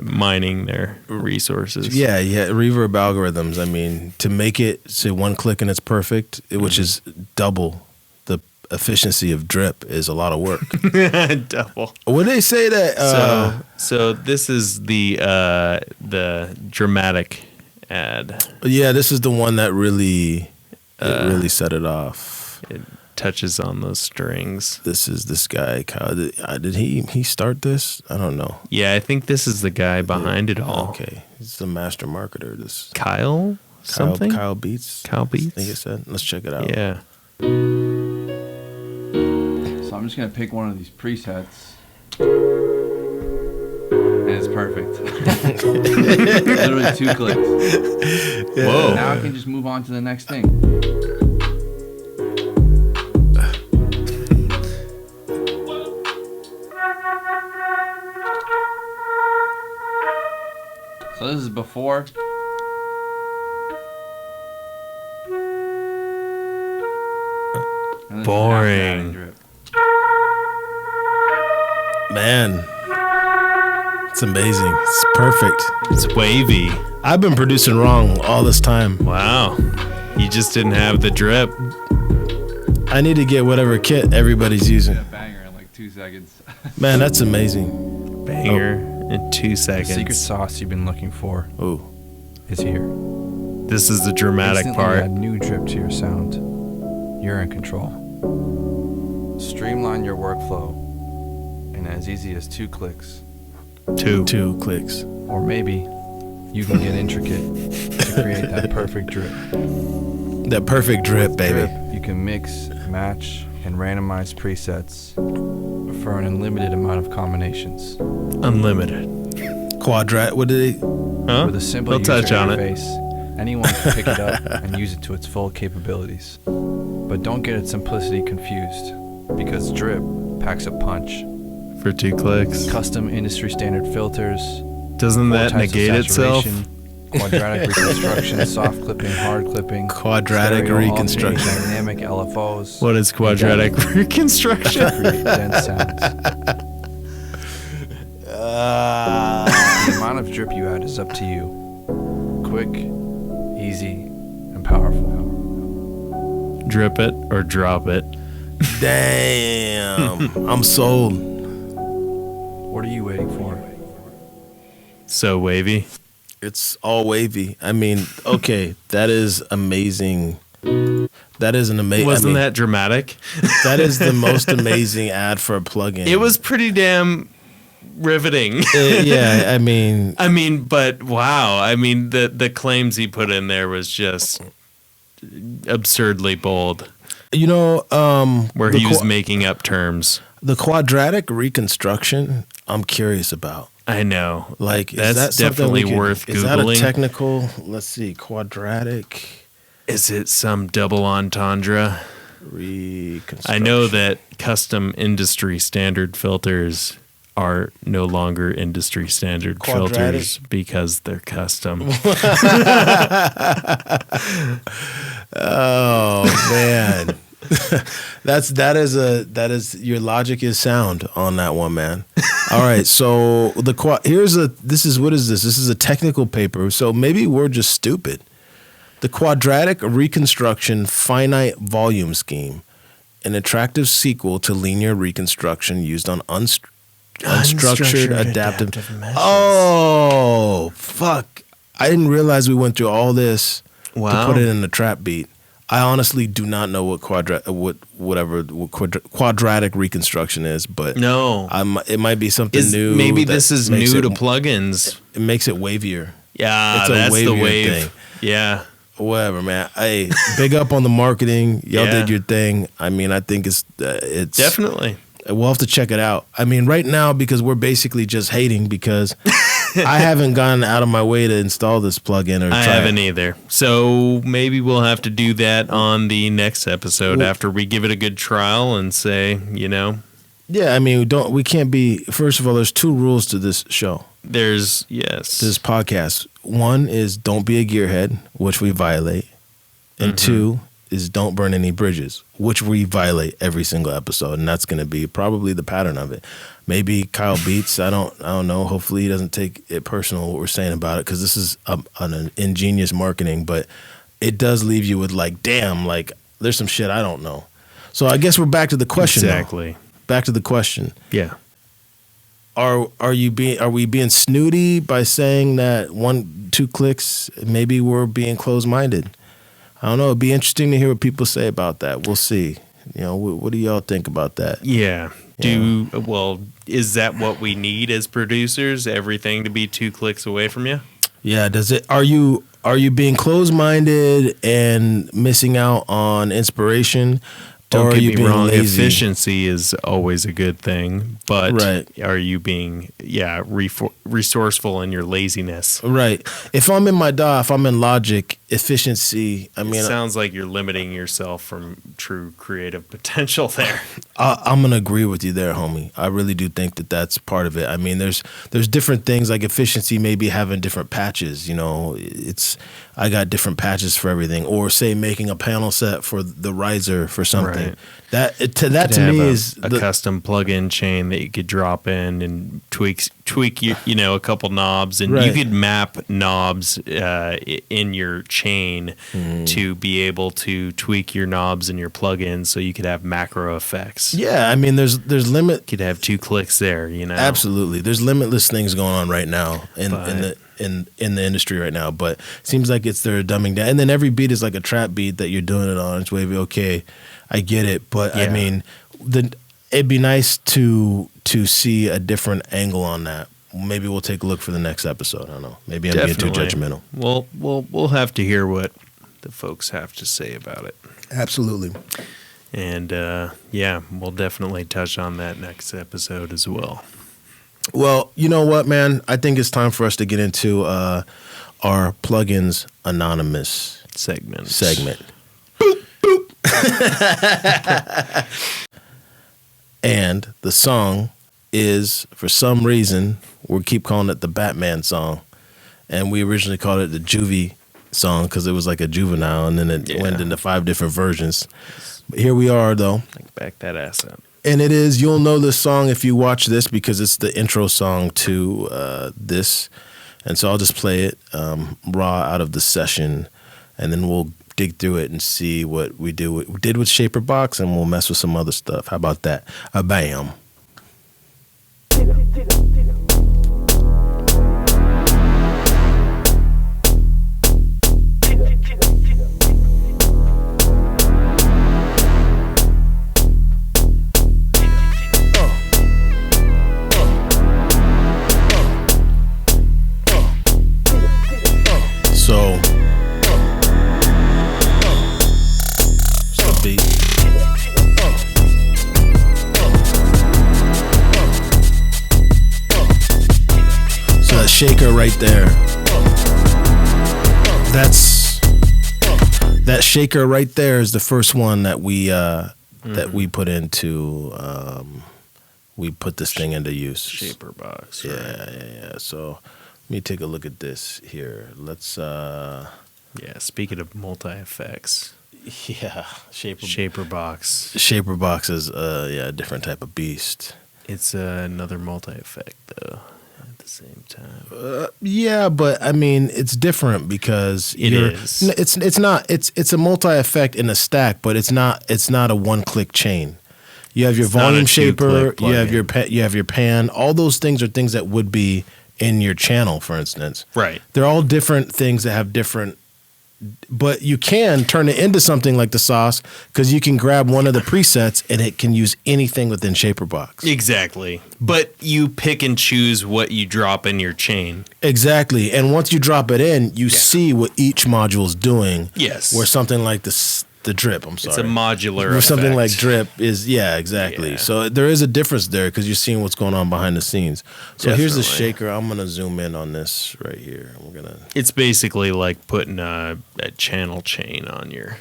mining their resources. Yeah, reverb algorithms. I mean, to make it say 1 click and it's perfect, which is double the efficiency of drip, is a lot of work. Double. Would they say that? So this is the dramatic ad. Yeah, this is the one that really set it off. It touches on those strings. This is this guy, Kyle. Did he start this? I don't know. Yeah, I think this is the guy behind it all. Okay, he's the master marketer. Kyle something? Kyle Beats. Kyle Beats? I think it said. Let's check it out. Yeah. So I'm just going to pick one of these presets. And it's perfect. Literally 2 clicks. Yeah. Whoa. Now I can just move on to the next thing. So this is before. And this is Boring. after drip. Man, it's amazing. It's perfect. It's wavy. I've been producing wrong all this time. Wow. You just didn't have the drip. I need to get whatever kit everybody's using. A banger in like 2 seconds. Man, that's amazing. Banger in 2 The seconds. secret sauce you've been looking for Ooh. is here. This is the dramatic Instantly part. add new drip to your sound. You're in control. Streamline your workflow in as easy as 2 clicks. 2 clicks. Or maybe you can get intricate to create that perfect drip. That perfect drip, baby. You can mix, match, and randomize presets for an unlimited amount of combinations. Unlimited. Quadrat. What did they? Huh? With a simple They'll user touch on it. interface, anyone can pick it up and use it to its full capabilities. But don't get its simplicity confused, because drip packs a punch. For 2 clicks. Custom industry standard filters. Doesn't 4 that types of negate itself? saturation, Quadratic reconstruction, soft clipping, hard clipping. Quadratic stereo reconstruction. alternating, Dynamic LFOs. What is quadratic reconstruction? To create dense sounds. The amount of drip you add is up to you. Quick, easy, and powerful. Drip it or drop it. Damn. I'm sold. What are you waiting for? So wavy. It's all wavy. I mean, okay, that is amazing. That is an amazing. Wasn't that dramatic? That is the most amazing ad for a plugin. It was pretty damn riveting. Yeah, I mean, but wow. I mean, the claims he put in there was just absurdly bold. You know, where he was making up terms. The quadratic reconstruction, I'm curious about. I know. Like, that's is that definitely worth Googling. Is that a technical? Let's see, quadratic. Is it some double entendre? Reconstruction. I know that custom industry standard filters are no longer industry standard filters because they're custom. Oh man. that is your logic is sound on that one, man. All right, so this is a technical paper, so maybe we're just stupid. The quadratic reconstruction finite volume scheme, an attractive sequel to linear reconstruction used on Unstructured adaptive. meshes. Oh, fuck. I didn't realize we went through all this Wow. to put it in the trap beat. I honestly do not know what quadratic reconstruction is, but No. it might be something new. Maybe that this is makes new it- to plugins. It makes it wavier. Yeah, It's a that's the wavier wave. thing. Yeah. Whatever, man. Hey, big up on the marketing. Y'all Yeah. did your thing. I mean, I think it's Definitely. We'll have to check it out. I mean, right now, because we're basically just hating because I haven't gone out of my way to install this plugin or I try haven't it. either. So maybe we'll have to do that on the next episode Well- after we give it a good trial and say, Yeah, I mean, we can't be. First of all, there's two rules to this show, there's to this podcast. One is don't be a gearhead, which we violate, and two is don't burn any bridges, which we violate every single episode, and that's going to be probably the pattern of it. Maybe Kyle Beats. I don't know. Hopefully, he doesn't take it personal what we're saying about it, because this is an ingenious marketing, but it does leave you with like, damn, like there's some shit I don't know. So I guess we're back to the question. though. exactly. Back to the question. Yeah. Are we being snooty by saying that 1-2 clicks? Maybe we're being closed minded. I don't know. It'd be interesting to hear what people say about that. We'll see. What do y'all think about that? Yeah. Is that what we need as producers? Everything to be 2 clicks away from you? Yeah. Does it? Are you being closed minded and missing out on inspiration? Don't or are get you me being wrong. lazy? Efficiency is always a good thing, but Right. are you being resourceful in your laziness? Right. If I'm in my DAW, if I'm in Logic, efficiency. I It mean, sounds like you're limiting yourself from true creative potential there. I'm gonna agree with you there, homie. I really do think that that's part of it. I mean, there's different things like efficiency, maybe having different patches. I got different patches for everything, or say making a panel set for the riser for something. Right. That to Have me a, is a custom plug-in chain that you could drop in and tweak a couple knobs, and you Right. could map knobs in your chain to be able to tweak your knobs and your plugins, so you could have macro effects. Yeah, I mean, there's limit. You could have 2 clicks there. Absolutely, there's limitless things going on right now in the industry right now. But it seems like they're dumbing down, and then every beat is like a trap beat that you're doing it on. It's wavy. Okay, I get it, but I Yeah. mean, it'd be nice to see a different angle on that. Maybe we'll take a look for the next episode. I don't know. Maybe I'm being too judgmental. We'll have to hear what the folks have to say about it. Absolutely. And we'll definitely touch on that next episode as well. Well, you know what, man? I think it's time for us to get into our Plugins Anonymous Segment. And the song is, for some reason, we keep calling it the Batman song. And we originally called it the Juvie song because it was like a juvenile, and then it went into 5 different versions. But here we are, though. Back that ass up. And you'll know this song if you watch this, because it's the intro song to this. And so I'll just play it raw out of the session, and then we'll dig through it and see what we did with Shaper Box, and we'll mess with some other stuff. How about that? Bam. So, beat. So that shaker right there. That shaker right there is the first one that we put into. We put this thing into use. Shaper Box. Yeah. So let me take a look at this here. Let's. Speaking of multi effects. Yeah, Shaper Box. Shaper Box is a different type of beast. It's another multi effect though. At the same time. Yeah, but I mean it's different because it's not. It's a multi effect in a stack, but it's not a one click chain. You have your It's not a volume two-click shaper. You have plugin. you have your pan. All those things are things that would be in your channel, for instance. Right. They're all different things that have different. But you can turn it into something like the sauce because you can grab one of the presets and it can use anything within Shaperbox. Exactly. But you pick and choose what you drop in your chain. Exactly. And once you drop it in, you see what each module is doing. Yes. Where something like the drip, I'm sorry. It's a modular Where something like effect. drip is, yeah, exactly. Yeah. So there is a difference there because you're seeing what's going on behind the scenes. So here's the Definitely. shaker. I'm going to zoom in on this right here. We're going to. It's basically like putting a channel chain on your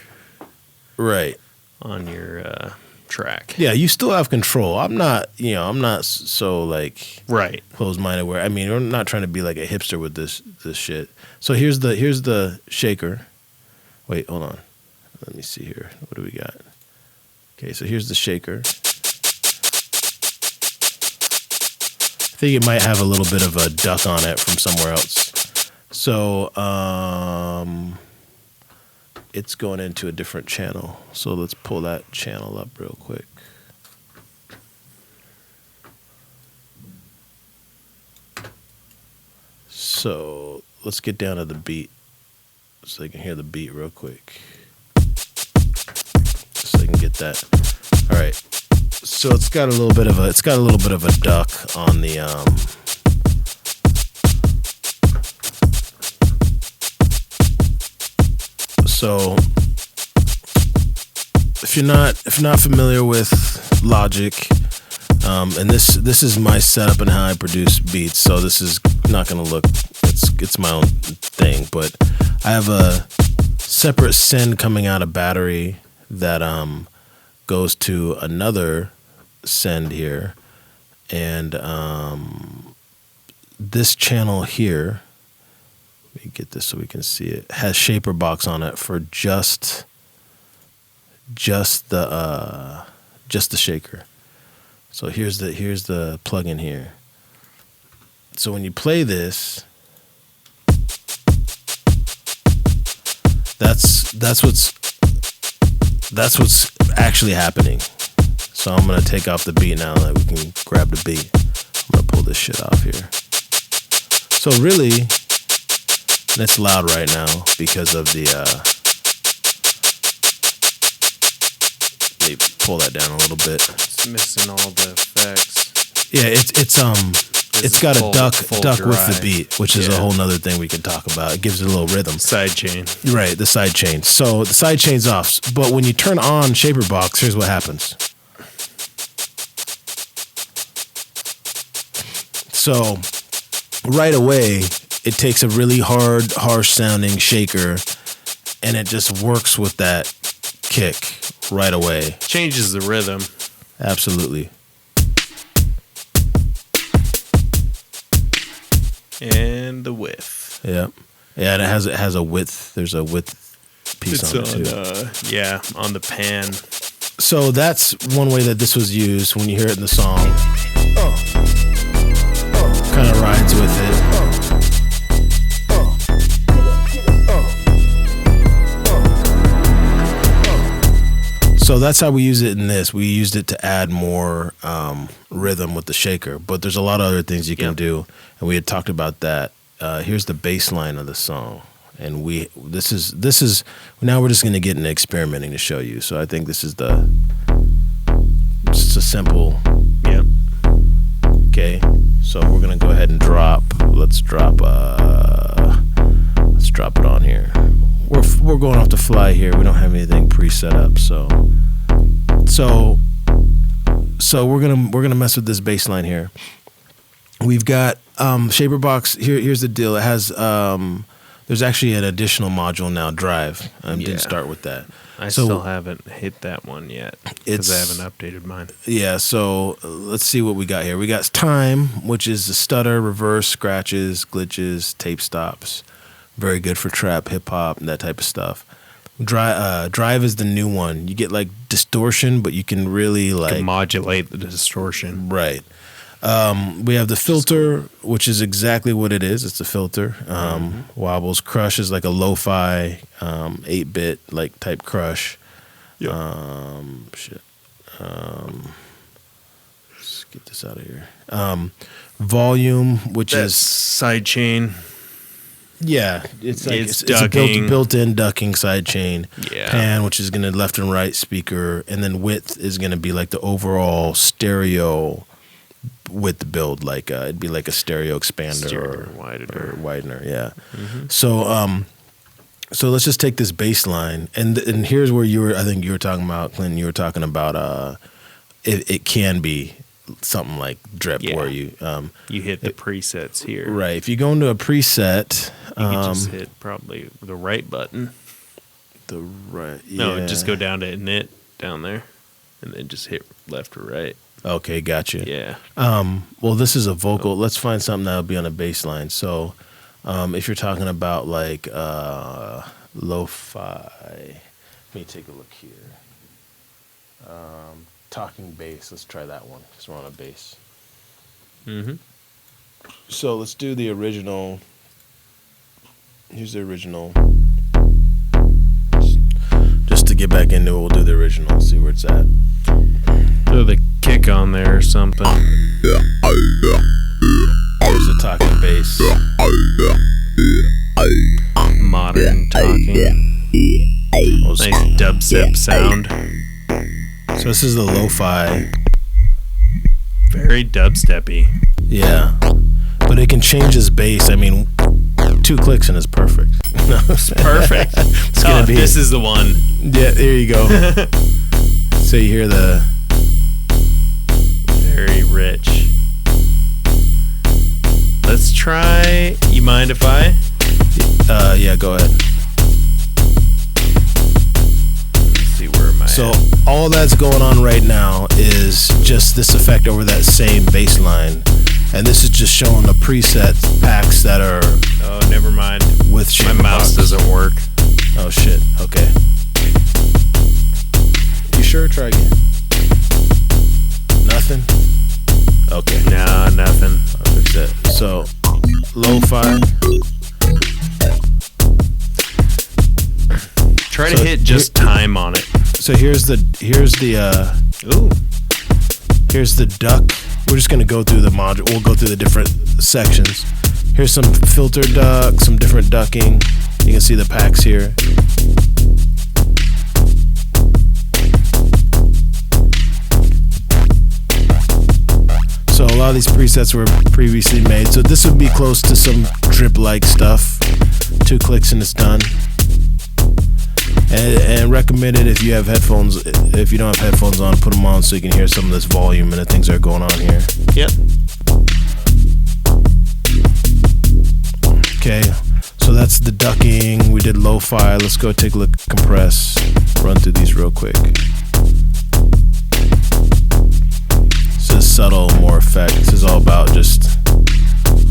Right. track. Yeah, you still have control. I'm not so like Right. closed-minded where, I mean, we're not trying to be like a hipster with this shit. So here's the shaker. Wait, hold on. Let me see here. What do we got? Okay, so here's the shaker. I think it might have a little bit of a duck on it from somewhere else. So it's going into a different channel. So let's pull that channel up real quick. So let's get down to the beat so I can hear the beat real quick. So I can get that. All right. So it's got a little bit of a duck on the So if you're not familiar with Logic, and this is my setup and how I produce beats, so this is not gonna look, it's my own thing, but I have a separate send coming out of battery that goes to another send here, and this channel here, let me get this so we can see it, has Shaperbox on it for just the shaker. So here's the plugin here. So when you play this, that's what's actually happening. So I'm gonna take off the beat now that we can grab the beat. I'm gonna pull this shit off here. So really, and it's loud right now because of the let me pull that down a little bit. It's missing all the effects. Yeah, it's got a duck with the drive. beat, which is a whole nother thing we can talk about. It gives it a little rhythm. Side chain. Right, the side chain. So the side chain's off, but when you turn on Shaperbox, here's what happens. So right away, it takes a really harsh sounding shaker, and it just works with that kick right away. Changes the rhythm. Absolutely. And the width. Yeah. Yeah, and it has a width. There's a width piece on it too. On the pan. So that's one way that this was used when you hear it in the song. Kind of rides with it. So that's how we use it in this. We used it to add more rhythm with the shaker, but there's a lot of other things you can do, and we had talked about that. Here's the bass line of the song, and this is now we're just going to get into experimenting to show you. So I think this is just a simple. Yep. Okay, so we're gonna go ahead and drop. Let's drop it on here. We're going off the fly here. We don't have anything pre-set up, so we're gonna mess with this bass line here. We've got Shaperbox. Here's the deal. It has there's actually an additional module now, Drive. Didn't start with that. I still haven't hit that one yet because I haven't updated mine. Yeah, so let's see what we got here. We got Time, which is the stutter, reverse, scratches, glitches, tape stops. Very good for trap, hip hop, and that type of stuff. Drive is the new one. You get like distortion, but you can really like modulate the distortion. Right. We have the filter, which is exactly what it is. It's a filter. Wobbles. Crush is like a lo-fi 8-bit like type crush. Yep. Let's get this out of here. Volume, which That's is sidechain. yeah, it's like It's it's a ducking. built-in ducking sidechain. Yeah. Pan, which is going to left and right speaker, and then width is going to be like the overall stereo width build. Like it'd be like a stereo expander Stereo or widener. Yeah. So so let's just take this bass line, and here's where I think you were talking about, Clinton. You were talking about it can be something like drip, Yeah. where you You hit the presets here. right. If you go into a preset, You could just hit probably the right button. the right. No, yeah. just go down to init down there, and then just hit left or right. Okay, gotcha. Yeah. Well, this is a vocal. Let's find something that'll be on a bass line. So, if you're talking about like lo-fi, let me take a look here. Talking bass. Let's try that one because we're on a bass. Mm-hmm. So let's do the original. Here's the original. Just to get back into it, we'll do the original. See where it's at. Throw the kick on there or something. There's the talking bass. Modern talking. Nice dubstep sound. So this is the lo-fi. Very dubsteppy. Yeah, but it can change his bass. I mean, 2 clicks and it's perfect. Perfect. It's gonna be. This is the one. Yeah, there you go. So you hear the. Very rich. Let's try. You mind if I? Yeah, go ahead. Let's see where am I? So all that's going on right now is just this effect over that same bass line, and this is just showing the preset packs that are Oh, never mind. with My shape mouse box. doesn't work. Oh shit. Okay. You sure? Try again. Nothing. Okay. No, nothing. I'll fix that. So, lo-fi. Try to So hit just time on it. So here's the Ooh. here's the duck. We're just gonna go through the module. We'll go through the different sections. Here's some filter duck, some different ducking. You can see the packs here. So a lot of these presets were previously made. So this would be close to some drip-like stuff. 2 clicks and it's done. And recommended if you have headphones. If you don't have headphones on, put them on so you can hear some of this volume and the things that are going on here. Yep. Okay, so that's the ducking. We did lo-fi. Let's go take a look at compress. Run through these real quick. This is subtle, more effect. This is all about just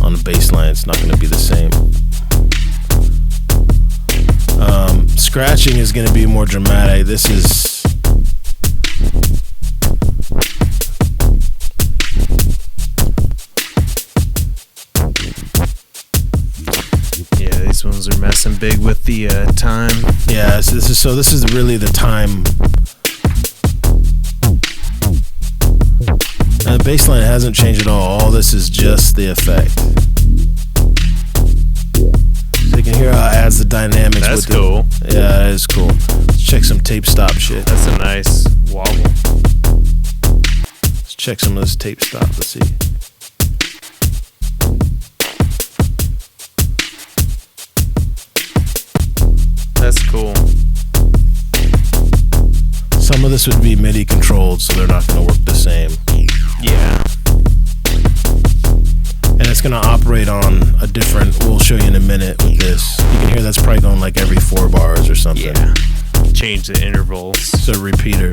on the bass line. It's not going to be the same. Scratching is going to be more dramatic. This is. Yeah, these ones are messing big with the time. Yeah, so this is really the time. And the bass line hasn't changed at all. All this is just the effect. So you can hear how it adds the dynamics. That's with cool. Yeah, that is cool. Let's check some tape stop shit. That's a nice wobble. Let's check some of this tape stop. Let's see. That's cool. Some of this would be MIDI controlled, so they're not going to work the same. Yeah. And it's going to operate on a different. We'll show you in a minute with this. You can hear that's probably going like every 4 bars or something. Yeah. Change the intervals. It's a repeater.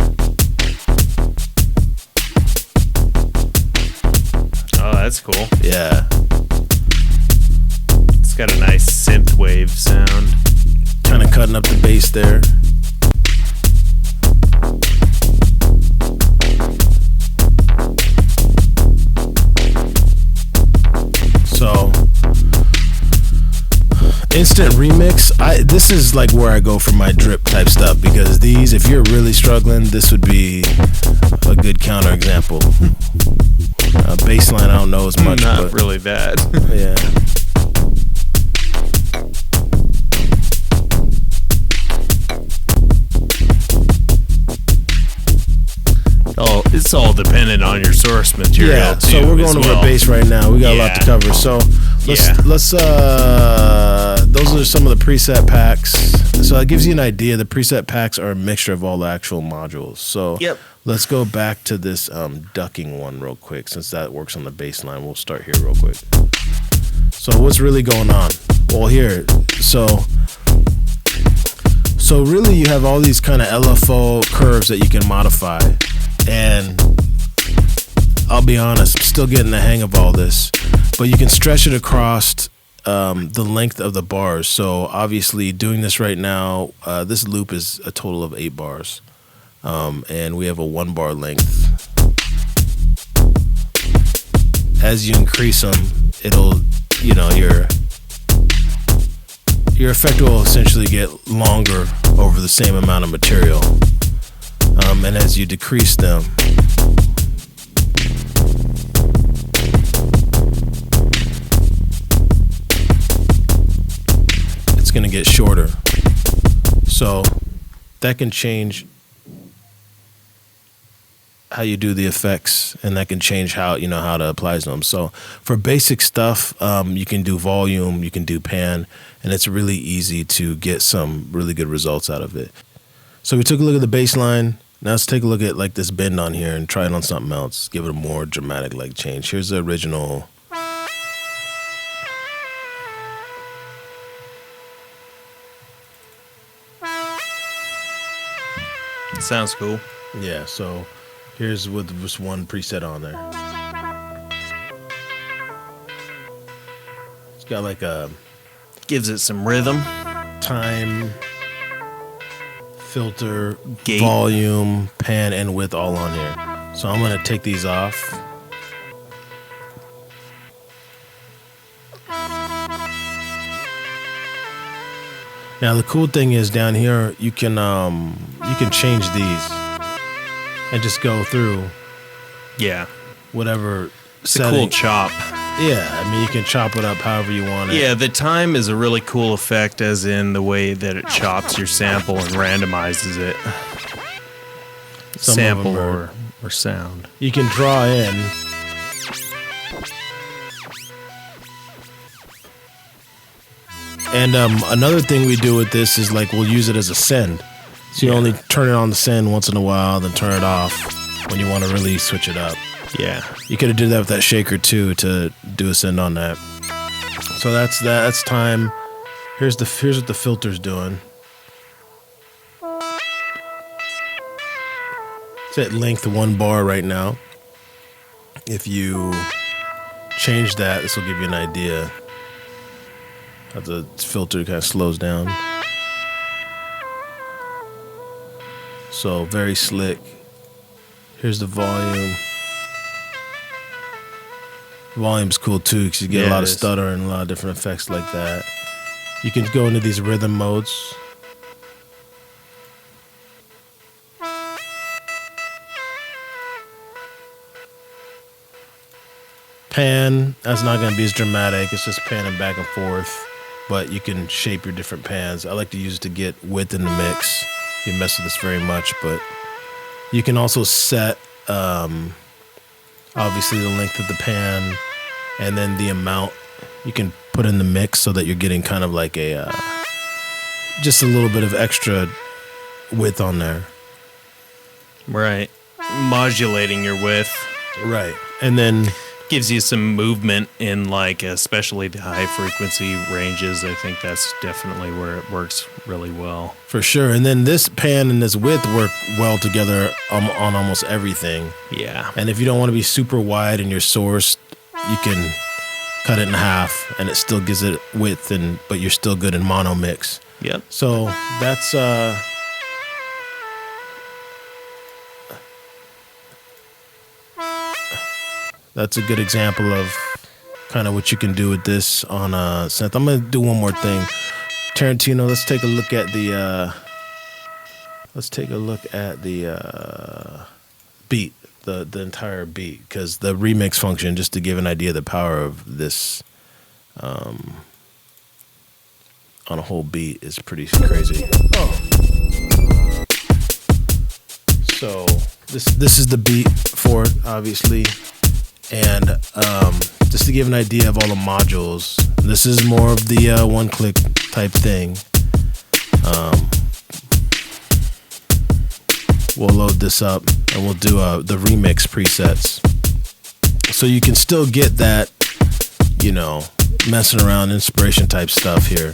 Oh, that's cool. Yeah. It's got a nice synth wave sound. Kind of cutting up the bass there. So instant remix. This is like where I go for my drip type stuff, because these, if you're really struggling, this would be a good counter example. Baseline, I don't know as much, Not but really bad. yeah. Oh, it's all dependent on your source material. Yeah, too, so we're as going over well. bass right now. We got a lot to Yeah. cover. So let's those are some of the preset packs. So that gives you an idea. The preset packs are a mixture of all the actual modules. So Yep. let's go back to this ducking one real quick, since that works on the bass line. We'll start here real quick. So what's really going on? Well, here, so really you have all these kind of LFO curves that you can modify. And I'll be honest, I'm still getting the hang of all this, but you can stretch it across the length of the bars. So obviously doing this right now, this loop is a total of 8 bars. And we have a 1 bar length. As you increase them, it'll, your effect will essentially get longer over the same amount of material. And as you decrease them, it's going to get shorter. So that can change how you do the effects, and that can change how to apply them. So for basic stuff, you can do volume, you can do pan, and it's really easy to get some really good results out of it. So we took a look at the bass line. Now let's take a look at like this bend on here and try it on something else. Give it a more dramatic like change. Here's the original. Sounds cool. Yeah, so here's with just one preset on there. It's got like a Gives it some rhythm. time, filter, Gate. volume, pan, and width all on here. So I'm gonna take these off. Now the cool thing is down here you can change these and just go through Yeah. whatever It's a setting. cool chop. Yeah, I mean you can chop it up however you want it. Yeah, the time is a really cool effect, as in the way that it chops your sample and randomizes it. Some of Sample them are- or sound. You can draw in. And another thing we do with this is like we'll use it as a send. So you only turn it on the send once in a while, then turn it off when you want to really switch it up. Yeah. You could have did that with that shaker too to do a send on that. So that's that. That's time. Here's what the filter's doing. It's at length 1 bar right now. If you change that, this will give you an idea how the filter kind of slows down. So very slick. Here's the volume. Volume's cool too because you get Yeah, a lot it of is. stutter and a lot of different effects like that. You can go into these rhythm modes. Pan, that's not going to be as dramatic. It's just panning back and forth, but you can shape your different pans. I like to use it to get width in the mix. You mess with this very much, but you can also set obviously the length of the pan and then the amount you can put in the mix so that you're getting kind of like a just a little bit of extra width on there. Right. Modulating your width. Right. And then Gives you some movement in, like, especially the high frequency ranges. I think that's definitely where it works really well. for sure. And then this pan and this width work well together on almost everything. Yeah. And if you don't want to be super wide in your source, you can cut it in half and it still gives it width, but you're still good in mono mix. Yep. So that's a good example of kind of what you can do with this on a synth. I'm gonna do one more thing. Tarantino, let's take a look at the beat, the entire beat, because the remix function, just to give an idea of the power of this on a whole beat, is pretty crazy. So this is the beat for it, obviously, and just to give an idea of all the modules, this is more of the one-click type thing. We'll load this up and we'll do the remix presets, so you can still get that, you know, messing around inspiration type stuff here.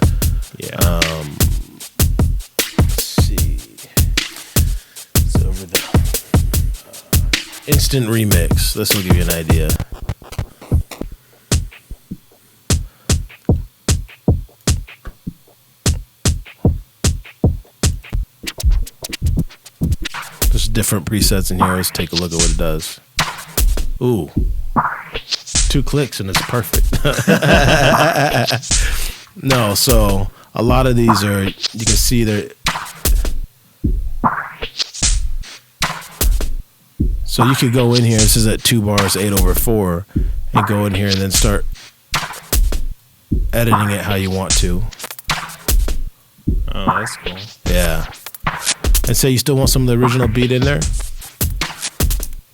Yeah. Let's see. It's over the instant remix. This will give you an idea. There's different presets in here. Let's take a look at what it does. Ooh. 2 clicks and it's perfect. No, so a lot of these are, you can see they're, so you could go in here, this is at 2 bars, 8/4, and go in here and then start editing it how you want to. Oh, that's cool. Yeah. And say you still want some of the original beat in there.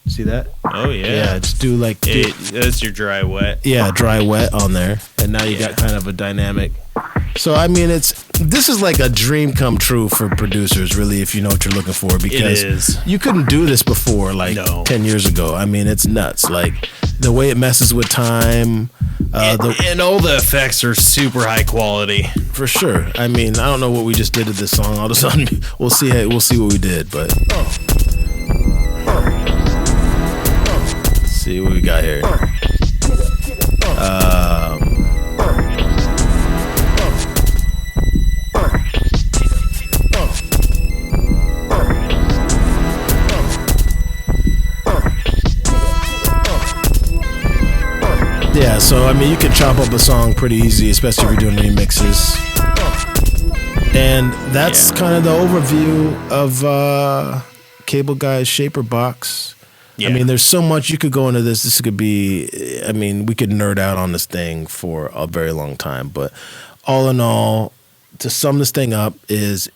See that? Oh yeah. Yeah, just do like That's your dry wet. yeah, dry wet on there, and now you got kind of a dynamic. So I mean, this is like a dream come true for producers, really, if you know what you're looking for, because is. you couldn't do this before, like No. 10 years ago. I mean, it's nuts. Like the way it messes with time, And all the effects are super high quality. for sure. I mean, I don't know what we just did to this song. All of a sudden, we'll see what we did, but let's see what we got here. Yeah, so I mean, you can chop up a song pretty easy, especially if you're doing remixes. And that's kind of the overview of Cable Guy's Shaper Box. Yeah. I mean, there's so much you could go into this. This could be, I mean, we could nerd out on this thing for a very long time. But all in all, to sum this thing up, it's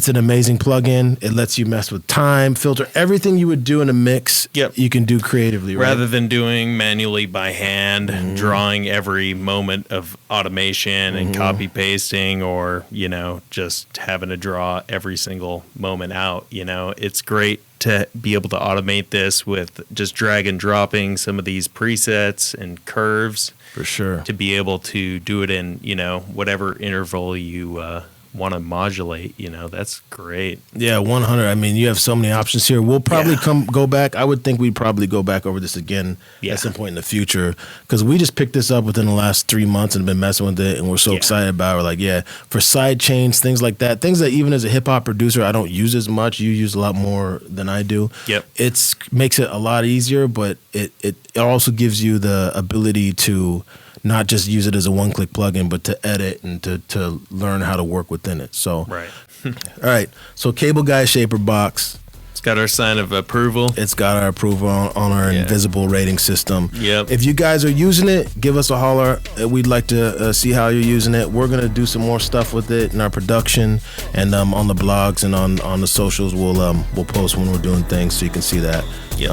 an amazing plugin. It lets you mess with time, filter, everything you would do in a mix. Yep. You can do creatively, right? Rather than doing manually by hand, drawing every moment of automation and copy pasting, or, you know, just having to draw every single moment out, you know, it's great to be able to automate this with just drag and dropping some of these presets and curves For sure. to be able to do it in, you know, whatever interval you want to modulate, you know. That's great. Yeah, 100. I mean, you have so many options here. We'll probably go back. I would think we'd probably go back over this again at some point in the future, because we just picked this up within the last 3 months and been messing with it, and we're so excited about it. We're like, yeah, for side chains, things like that, things that even as a hip hop producer, I don't use as much. You use a lot more than I do. Yep. It makes it a lot easier, but it also gives you the ability to not just use it as a one-click plugin, but to edit and to learn how to work within it. So, Right. all right. So, Cable Guy Shaper Box. It's got our sign of approval. It's got our approval on our invisible rating system. Yep. If you guys are using it, give us a holler. We'd like to see how you're using it. We're gonna do some more stuff with it in our production, and on the blogs and on the socials. We'll post when we're doing things, so you can see that. Yep.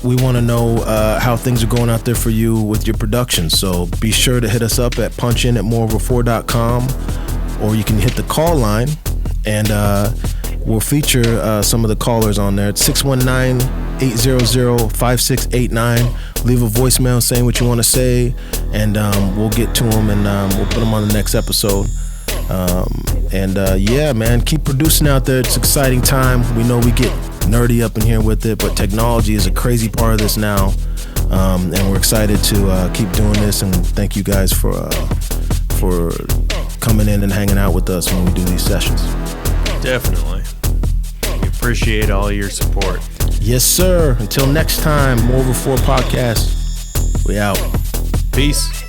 We want to know how things are going out there for you with your production. So be sure to hit us up at punchin@MO4.com, or you can hit the call line, and we'll feature some of the callers on there. It's 619-800-5689. Leave a voicemail saying what you want to say, and we'll get to them, and we'll put them on the next episode. Yeah, man, keep producing out there. It's an exciting time. We know we get nerdy up in here with it, but technology is a crazy part of this now, and we're excited to keep doing this. And thank you guys for coming in and hanging out with us when we do these sessions. Definitely. We appreciate all your support. Yes, sir. Until next time, More Over 4 Podcast. We out. Peace.